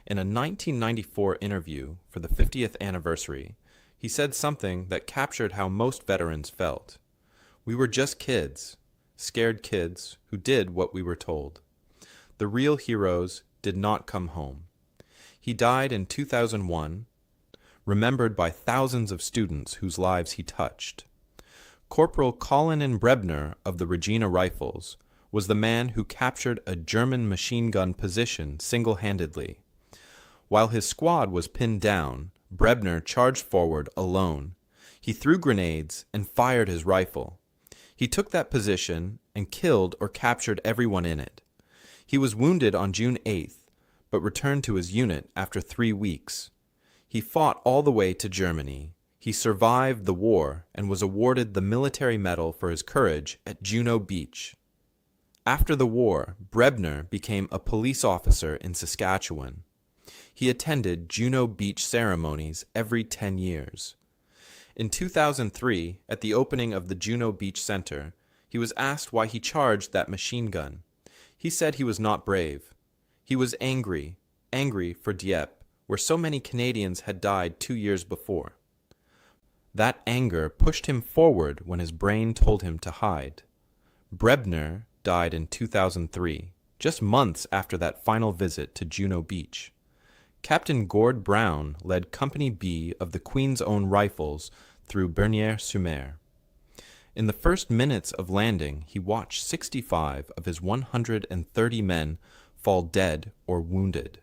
In a 1994 interview for the 50th anniversary, he said something that captured how most veterans felt. "We were just kids, scared kids who did what we were told. The real heroes did not come home." He died in 2001, remembered by thousands of students whose lives he touched. Corporal Colin Brebner of the Regina Rifles was the man who captured a German machine gun position single-handedly. While his squad was pinned down, Brebner charged forward alone. He threw grenades and fired his rifle. He took that position and killed or captured everyone in it. He was wounded on June 8th, but returned to his unit after 3 weeks. He fought all the way to Germany. He survived the war and was awarded the Military Medal for his courage at Juno Beach. After the war, Brebner became a police officer in Saskatchewan. He attended Juno Beach ceremonies every 10 years. In 2003, at the opening of the Juno Beach Center, he was asked why he charged that machine gun. He said he was not brave. He was angry for Dieppe, where so many Canadians had died 2 years before. That anger pushed him forward when his brain told him to hide. Brebner died in 2003, just months after that final visit to Juno Beach. Captain Gord Brown led Company B of the Queen's Own Rifles through Bernières-sur-Mer. In the first minutes of landing, he watched 65 of his 130 men fall dead or wounded.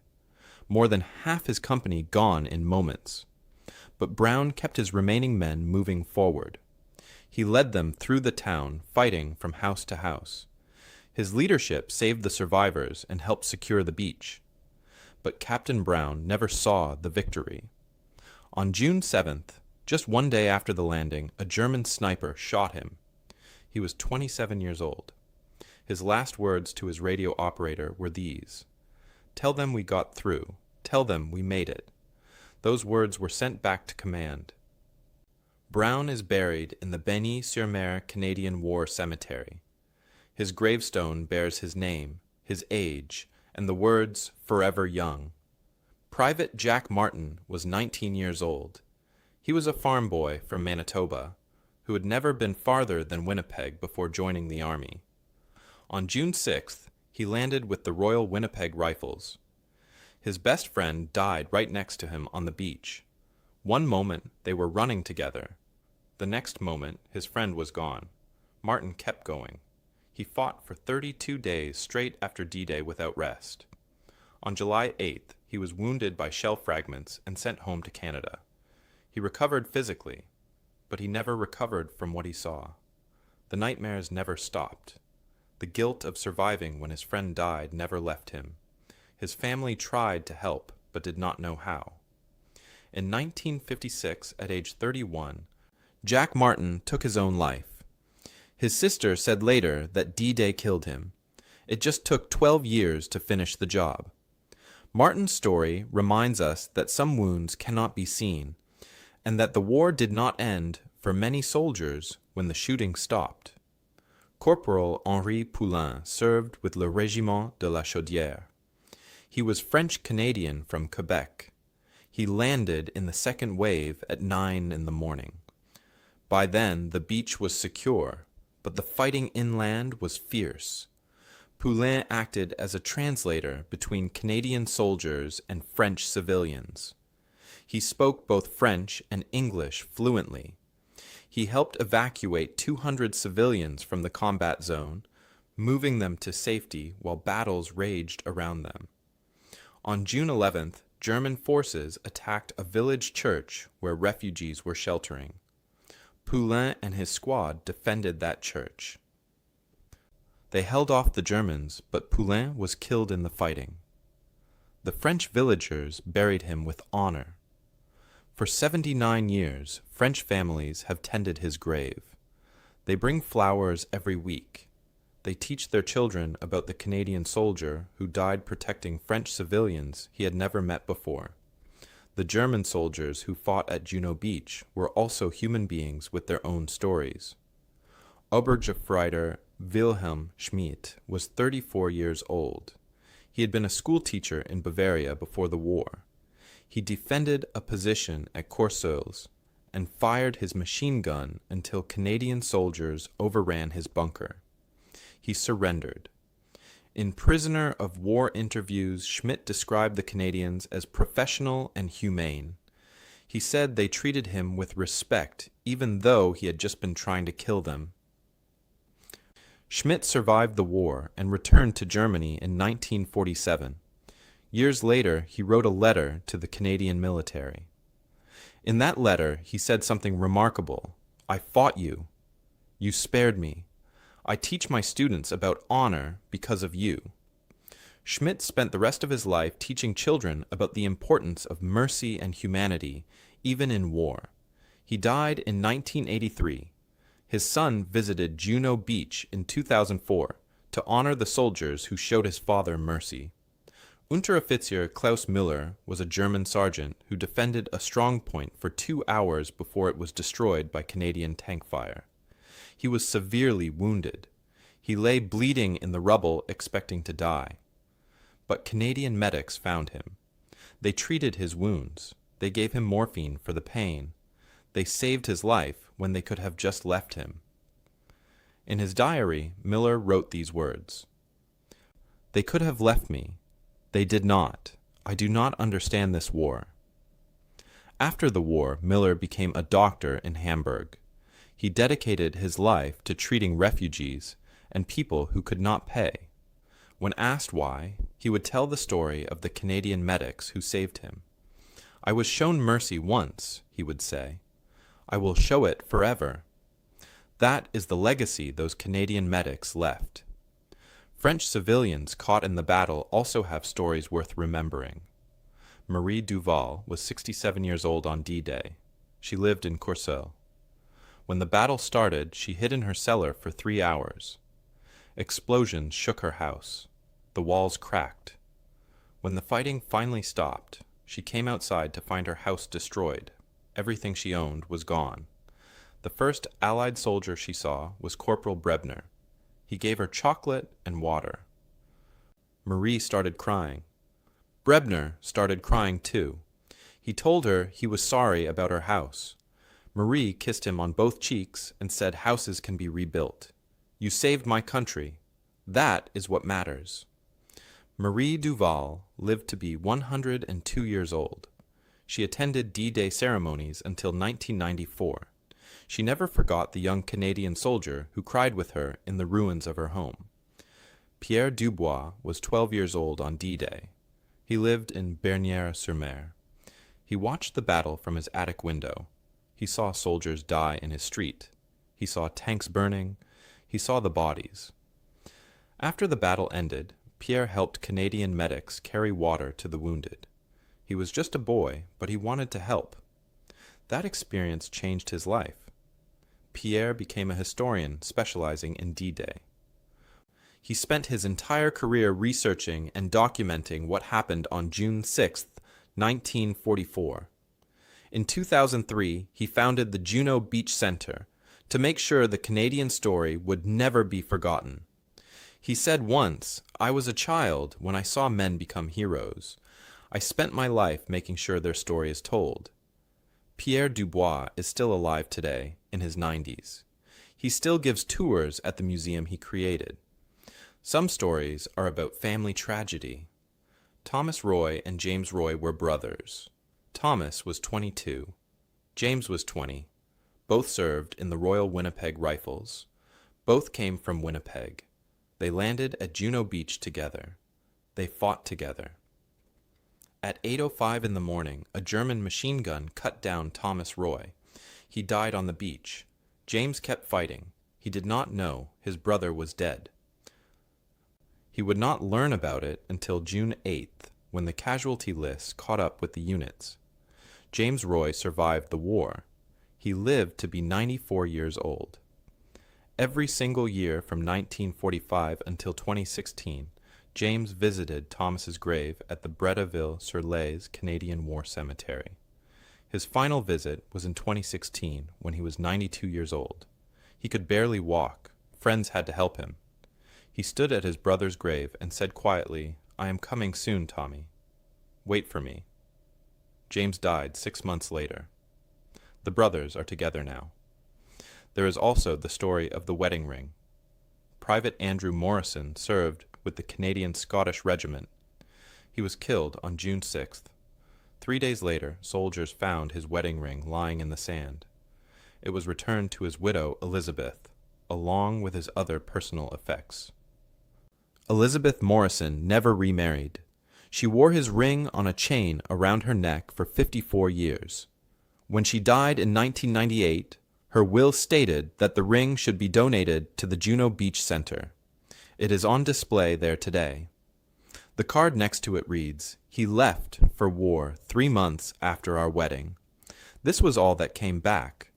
More than half his company gone in moments. But Brown kept his remaining men moving forward. He led them through the town, fighting from house to house. His leadership saved the survivors and helped secure the beach. But Captain Brown never saw the victory. On June 7th, just one day after the landing, a German sniper shot him. He was 27 years old. His last words to his radio operator were these: "Tell them we got through. Tell them we made it." Those words were sent back to command. Brown is buried in the Bernières-sur-Mer Canadian War Cemetery. His gravestone bears his name, his age, and the words, "Forever Young." Private Jack Martin was 19 years old. He was a farm boy from Manitoba, who had never been farther than Winnipeg before joining the Army. On June 6th, he landed with the Royal Winnipeg Rifles. His best friend died right next to him on the beach. One moment they were running together. The next moment his friend was gone. Martin kept going. He fought for 32 days straight after D-Day without rest. On July 8th, he was wounded by shell fragments and sent home to Canada. He recovered physically, but he never recovered from what he saw. The nightmares never stopped. The guilt of surviving when his friend died never left him. His family tried to help, but did not know how. In 1956, at age 31, Jack Martin took his own life. His sister said later that D-Day killed him. It just took 12 years to finish the job. Martin's story reminds us that some wounds cannot be seen, and that the war did not end for many soldiers when the shooting stopped. Corporal Henri Poulain served with Le Régiment de la Chaudière. He was French-Canadian from Quebec. He landed in the second wave at 9 in the morning. By then, the beach was secure, but the fighting inland was fierce. Poulain acted as a translator between Canadian soldiers and French civilians. He spoke both French and English fluently. He helped evacuate 200 civilians from the combat zone, moving them to safety while battles raged around them. On June 11th, German forces attacked a village church where refugees were sheltering. Poulain and his squad defended that church. They held off the Germans, but Poulain was killed in the fighting. The French villagers buried him with honor. For 79 years, French families have tended his grave. They bring flowers every week. They teach their children about the Canadian soldier who died protecting French civilians he had never met before. The German soldiers who fought at Juno Beach were also human beings with their own stories. Obergefreiter Wilhelm Schmidt was 34 years old. He had been a school teacher in Bavaria before the war. He defended a position at Courcelles and fired his machine gun until Canadian soldiers overran his bunker. He surrendered. In Prisoner of War interviews, Schmidt described the Canadians as professional and humane. He said they treated him with respect, even though he had just been trying to kill them. Schmidt survived the war and returned to Germany in 1947. Years later, he wrote a letter to the Canadian military. In that letter, he said something remarkable. "I fought you. You spared me. I teach my students about honor because of you." Schmidt spent the rest of his life teaching children about the importance of mercy and humanity, even in war. He died in 1983. His son visited Juno Beach in 2004 to honor the soldiers who showed his father mercy. Unteroffizier Klaus Müller was a German sergeant who defended a strong point for 2 hours before it was destroyed by Canadian tank fire. He was severely wounded. He lay bleeding in the rubble, expecting to die. But Canadian medics found him. They treated his wounds. They gave him morphine for the pain. They saved his life when they could have just left him. In his diary, Miller wrote these words: "They could have left me. They did not. I do not understand this war." After the war, Miller became a doctor in Hamburg. He dedicated his life to treating refugees and people who could not pay. When asked why, he would tell the story of the Canadian medics who saved him. "I was shown mercy once," he would say. "I will show it forever." That is the legacy those Canadian medics left. French civilians caught in the battle also have stories worth remembering. Marie Duval was 67 years old on D-Day. She lived in Courcelles. When the battle started, she hid in her cellar for 3 hours. Explosions shook her house. The walls cracked. When the fighting finally stopped, she came outside to find her house destroyed. Everything she owned was gone. The first Allied soldier she saw was Corporal Brebner. He gave her chocolate and water. Marie started crying. Brebner started crying too. He told her he was sorry about her house. Marie kissed him on both cheeks and said houses can be rebuilt. "You saved my country. That is what matters." Marie Duval lived to be 102 years old. She attended D-Day ceremonies until 1994. She never forgot the young Canadian soldier who cried with her in the ruins of her home. Pierre Dubois was 12 years old on D-Day. He lived in Bernières-sur-Mer. He watched the battle from his attic window. He saw soldiers die in his street. He saw tanks burning. He saw the bodies. After the battle ended, Pierre helped Canadian medics carry water to the wounded. He was just a boy, but he wanted to help. That experience changed his life. Pierre became a historian specializing in D-Day. He spent his entire career researching and documenting what happened on June 6, 1944. In 2003, he founded the Juno Beach Center to make sure the Canadian story would never be forgotten. He said once, "I was a child when I saw men become heroes. I spent my life making sure their story is told." Pierre Dubois is still alive today, in his 90s. He still gives tours at the museum he created. Some stories are about family tragedy. Thomas Roy and James Roy were brothers. Thomas was 22. James was 20. Both served in the Royal Winnipeg Rifles. Both came from Winnipeg. They landed at Juno Beach together. They fought together. At 8:05 in the morning, a German machine gun cut down Thomas Roy. He died on the beach. James kept fighting. He did not know his brother was dead. He would not learn about it until June 8th, when the casualty list caught up with the units. James Roy survived the war. He lived to be 94 years old. Every single year from 1945 until 2016, James visited Thomas's grave at the Bretteville-sur-Lez Canadian War Cemetery. His final visit was in 2016 when he was 92 years old. He could barely walk. Friends had to help him. He stood at his brother's grave and said quietly, I am coming soon, Tommy. Wait for me. James died 6 months later. The brothers are together now. There is also the story of the wedding ring. Private Andrew Morrison served with the Canadian Scottish Regiment. He was killed on June 6th. 3 days later, soldiers found his wedding ring lying in the sand. It was returned to his widow, Elizabeth, along with his other personal effects. Elizabeth Morrison never remarried. She wore his ring on a chain around her neck for 54 years. When she died in 1998, her will stated that the ring should be donated to the Juno Beach Center. It is on display there today. The card next to it reads, "He left for war 3 months after our wedding." This was all that came back.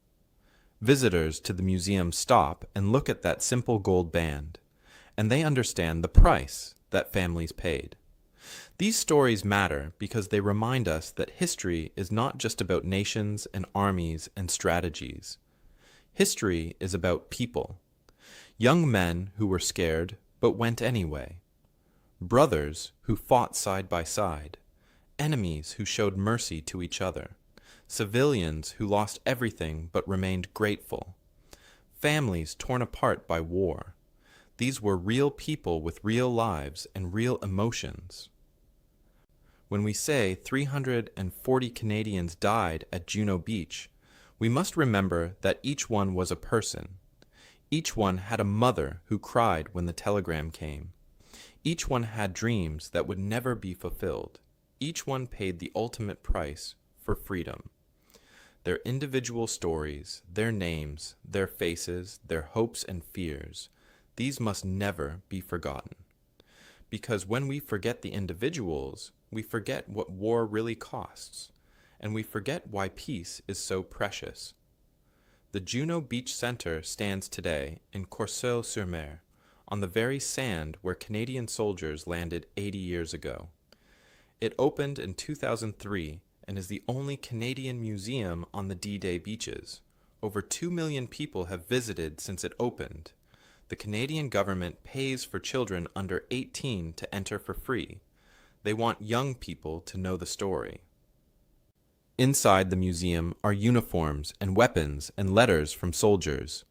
Visitors to the museum stop and look at that simple gold band, and they understand the price that families paid. These stories matter because they remind us that history is not just about nations and armies and strategies. History is about people. Young men who were scared but went anyway. Brothers who fought side by side. Enemies who showed mercy to each other. Civilians who lost everything but remained grateful. Families torn apart by war. These were real people with real lives and real emotions. When we say 340 Canadians died at Juno Beach, we must remember that each one was a person. Each one had a mother who cried when the telegram came. Each one had dreams that would never be fulfilled. Each one paid the ultimate price for freedom. Their individual stories, their names, their faces, their hopes and fears, these must never be forgotten. Because when we forget the individuals, we forget what war really costs, and we forget why peace is so precious. The Juno Beach Center stands today in Courseulles-sur-Mer, on the very sand where Canadian soldiers landed 80 years ago. It opened in 2003 and is the only Canadian museum on the D-Day beaches. Over 2 million people have visited since it opened. The Canadian government pays for children under 18 to enter for free. They want young people to know the story. Inside the museum are uniforms and weapons and letters from soldiers.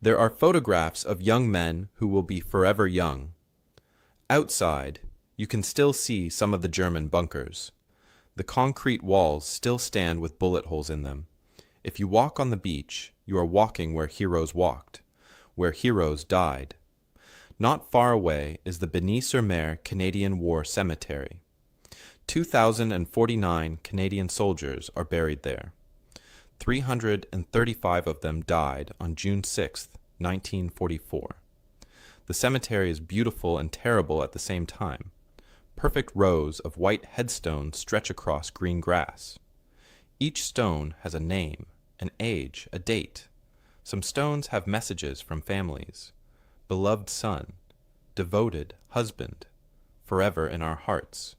There are photographs of young men who will be forever young. Outside, you can still see some of the German bunkers. The concrete walls still stand with bullet holes in them. If you walk on the beach, you are walking where heroes walked, where heroes died. Not far away is the Bagny-sur-Mer Canadian War Cemetery. 2,049 Canadian soldiers are buried there. 335 of them died on June 6, 1944. The cemetery is beautiful and terrible at the same time. Perfect rows of white headstones stretch across green grass. Each stone has a name, an age, a date. Some stones have messages from families. Beloved son, devoted husband, forever in our hearts.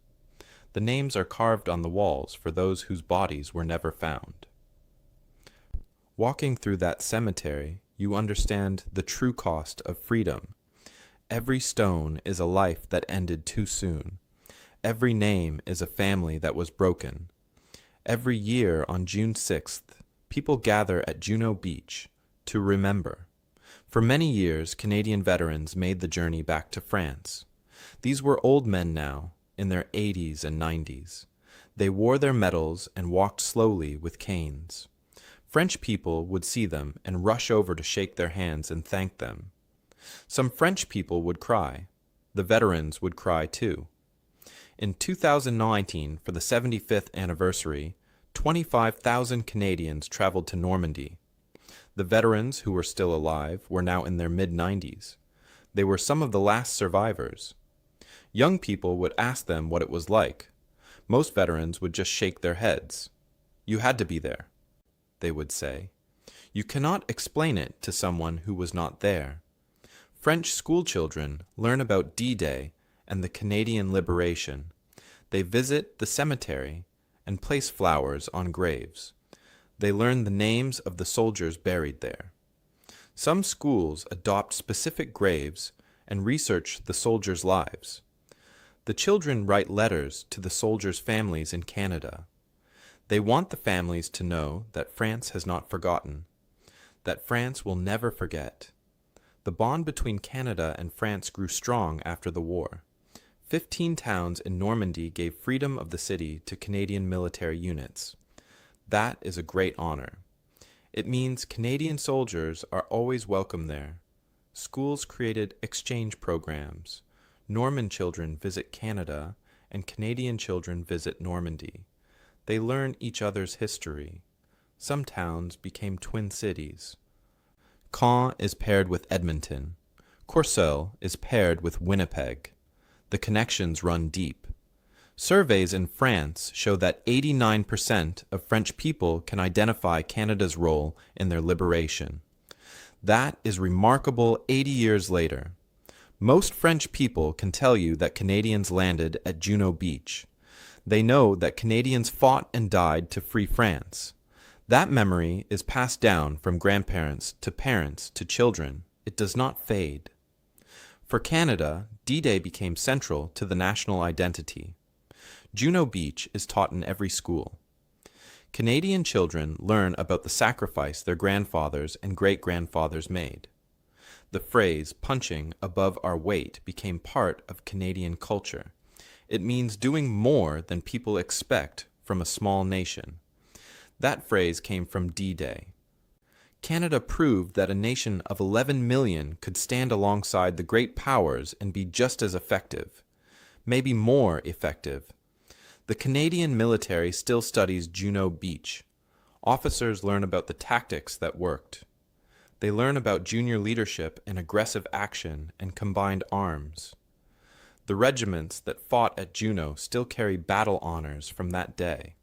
The names are carved on the walls for those whose bodies were never found. Walking through that cemetery, you understand the true cost of freedom. Every stone is a life that ended too soon. Every name is a family that was broken. Every year on June 6th, people gather at Juno Beach to remember. For many years, Canadian veterans made the journey back to France. These were old men now, in their 80s and 90s. They wore their medals and walked slowly with canes. French people would see them and rush over to shake their hands and thank them. Some French people would cry. The veterans would cry too. In 2019, for the 75th anniversary, 25,000 Canadians traveled to Normandy. The veterans who were still alive were now in their mid-90s. They were some of the last survivors. Young people would ask them what it was like. Most veterans would just shake their heads. "You had to be there," they would say. You cannot explain it to someone who was not there. French schoolchildren learn about D-Day and the Canadian liberation. They visit the cemetery and place flowers on graves. They learn the names of the soldiers buried there. Some schools adopt specific graves and research the soldiers' lives. The children write letters to the soldiers' families in Canada. They want the families to know that France has not forgotten, that France will never forget. The bond between Canada and France grew strong after the war. 15 towns in Normandy gave freedom of the city to Canadian military units. That is a great honor. It means Canadian soldiers are always welcome there. Schools created exchange programs. Norman children visit Canada, and Canadian children visit Normandy. They learn each other's history. Some towns became twin cities. Caen is paired with Edmonton. Courcelles is paired with Winnipeg. The connections run deep. Surveys in France show that 89% of French people can identify Canada's role in their liberation. That is remarkable 80 years later. Most French people can tell you that Canadians landed at Juno Beach. They know that Canadians fought and died to free France. That memory is passed down from grandparents to parents to children. It does not fade. For Canada, D-Day became central to the national identity. Juno Beach is taught in every school. Canadian children learn about the sacrifice their grandfathers and great-grandfathers made. The phrase, punching above our weight, became part of Canadian culture. It means doing more than people expect from a small nation. That phrase came from D-Day. Canada proved that a nation of 11 million could stand alongside the great powers and be just as effective, maybe more effective. The Canadian military still studies Juno Beach. Officers learn about the tactics that worked. They learn about junior leadership and aggressive action and combined arms. The regiments that fought at Juno still carry battle honors from that day.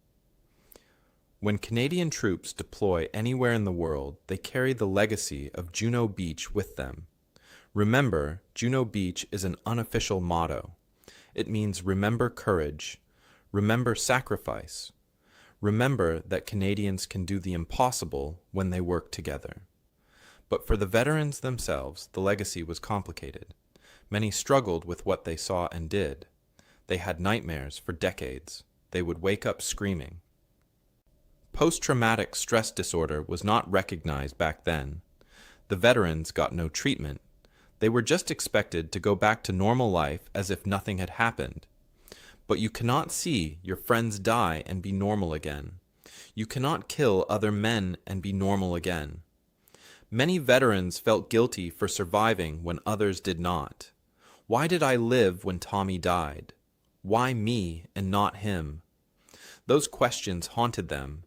When Canadian troops deploy anywhere in the world, they carry the legacy of Juno Beach with them. Remember, Juno Beach is an unofficial motto. It means remember courage, remember sacrifice, remember that Canadians can do the impossible when they work together. But for the veterans themselves, the legacy was complicated. Many struggled with what they saw and did. They had nightmares for decades. They would wake up screaming. Post-traumatic stress disorder was not recognized back then. The veterans got no treatment. They were just expected to go back to normal life as if nothing had happened. But you cannot see your friends die and be normal again. You cannot kill other men and be normal again. Many veterans felt guilty for surviving when others did not. Why did I live when Tommy died? Why me and not him? Those questions haunted them.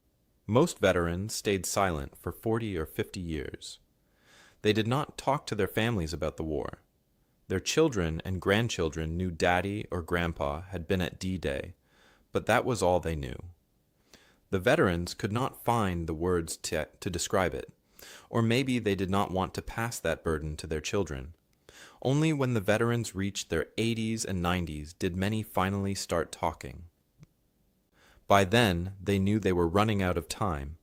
Most veterans stayed silent for 40 or 50 years. They did not talk to their families about the war. Their children and grandchildren knew Daddy or Grandpa had been at D-Day, but that was all they knew. The veterans could not find the words to describe it, or maybe they did not want to pass that burden to their children. Only when the veterans reached their 80s and 90s did many finally start talking. By then, they knew they were running out of time.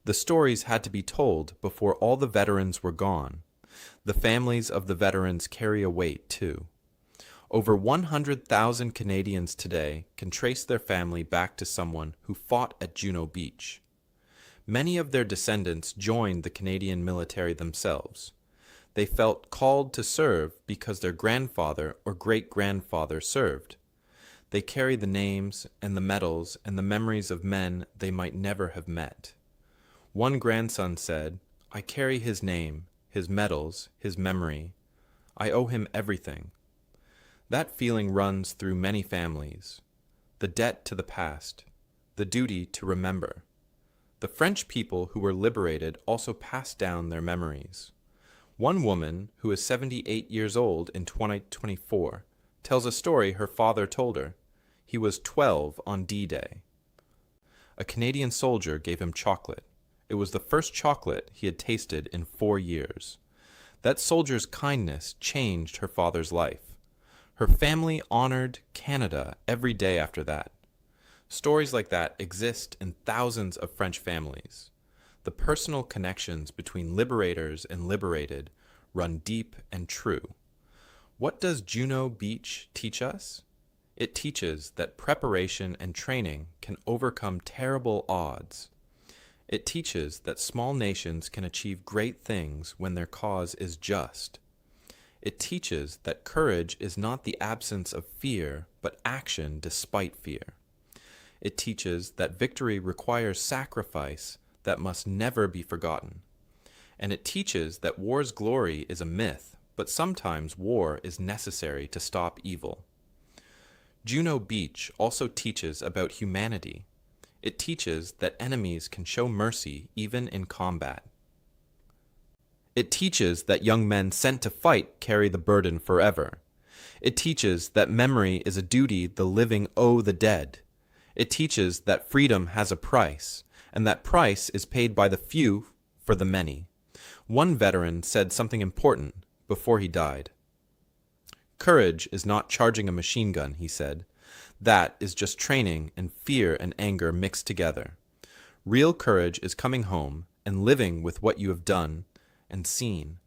The stories had to be told before all the veterans were gone. The families of the veterans carry a weight, too. Over 100,000 Canadians today can trace their family back to someone who fought at Juno Beach. Many of their descendants joined the Canadian military themselves. They felt called to serve because their grandfather or great-grandfather served. They carry the names and the medals and the memories of men they might never have met. One grandson said, "I carry his name, his medals, his memory. I owe him everything." That feeling runs through many families. The debt to the past, the duty to remember. The French people who were liberated also passed down their memories. One woman, who is 78 years old in 2024, tells a story her father told her. He was 12 on D-Day. A Canadian soldier gave him chocolate. It was the first chocolate he had tasted in 4 years. That soldier's kindness changed her father's life. Her family honored Canada every day after that. Stories like that exist in thousands of French families. The personal connections between liberators and liberated run deep and true. What does Juno Beach teach us? It teaches that preparation and training can overcome terrible odds. It teaches that small nations can achieve great things when their cause is just. It teaches that courage is not the absence of fear, but action despite fear. It teaches that victory requires sacrifice that must never be forgotten. And it teaches that war's glory is a myth, but sometimes war is necessary to stop evil. Juno Beach also teaches about humanity. It teaches that enemies can show mercy even in combat. It teaches that young men sent to fight carry the burden forever. It teaches that memory is a duty the living owe the dead. It teaches that freedom has a price, and that price is paid by the few for the many. One veteran said something important before he died. Courage is not charging a machine gun, he said. That is just training and fear and anger mixed together. Real courage is coming home and living with what you have done and seen.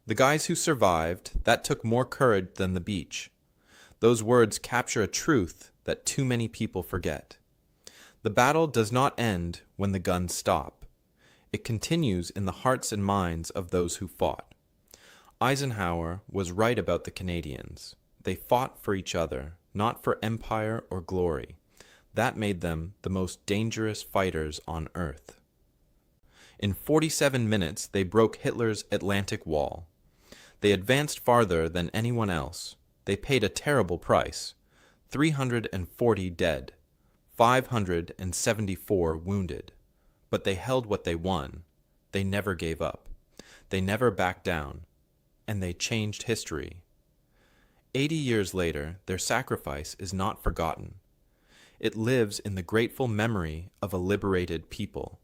The guys who survived, that took more courage than the beach. Those words capture a truth that too many people forget. The battle does not end when the guns stop. It continues in the hearts and minds of those who fought. Eisenhower was right about the Canadians. They fought for each other, not for empire or glory. That made them the most dangerous fighters on earth. In 47 minutes, they broke Hitler's Atlantic Wall. They advanced farther than anyone else. They paid a terrible price. 340 dead, 574 wounded. But they held what they won. They never gave up. They never backed down. And they changed history. 80 years later, their sacrifice is not forgotten. It lives in the grateful memory of a liberated people.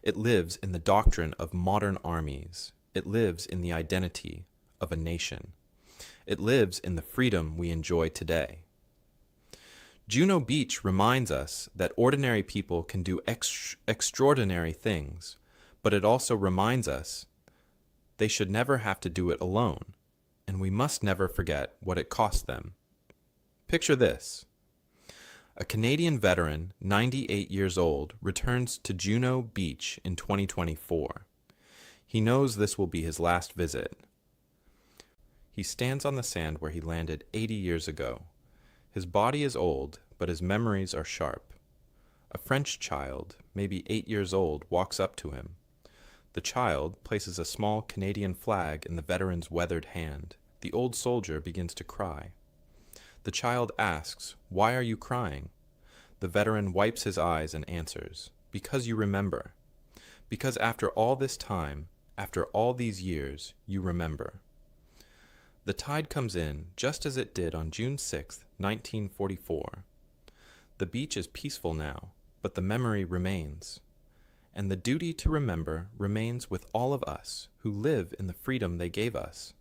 It lives in the doctrine of modern armies. It lives in the identity of a nation. It lives in the freedom we enjoy today. Juno Beach reminds us that ordinary people can do extraordinary things, but it also reminds us they should never have to do it alone, and we must never forget what it cost them. Picture this. A Canadian veteran, 98 years old, returns to Juno Beach in 2024. He knows this will be his last visit. He stands on the sand where he landed 80 years ago. His body is old, but his memories are sharp. A French child, maybe 8 years old, walks up to him. The child places a small Canadian flag in the veteran's weathered hand. The old soldier begins to cry. The child asks, "Why are you crying?" The veteran wipes his eyes and answers, "Because you remember. Because after all this time, after all these years, you remember." The tide comes in just as it did on June 6, 1944. The beach is peaceful now, but the memory remains. And the duty to remember remains with all of us who live in the freedom they gave us.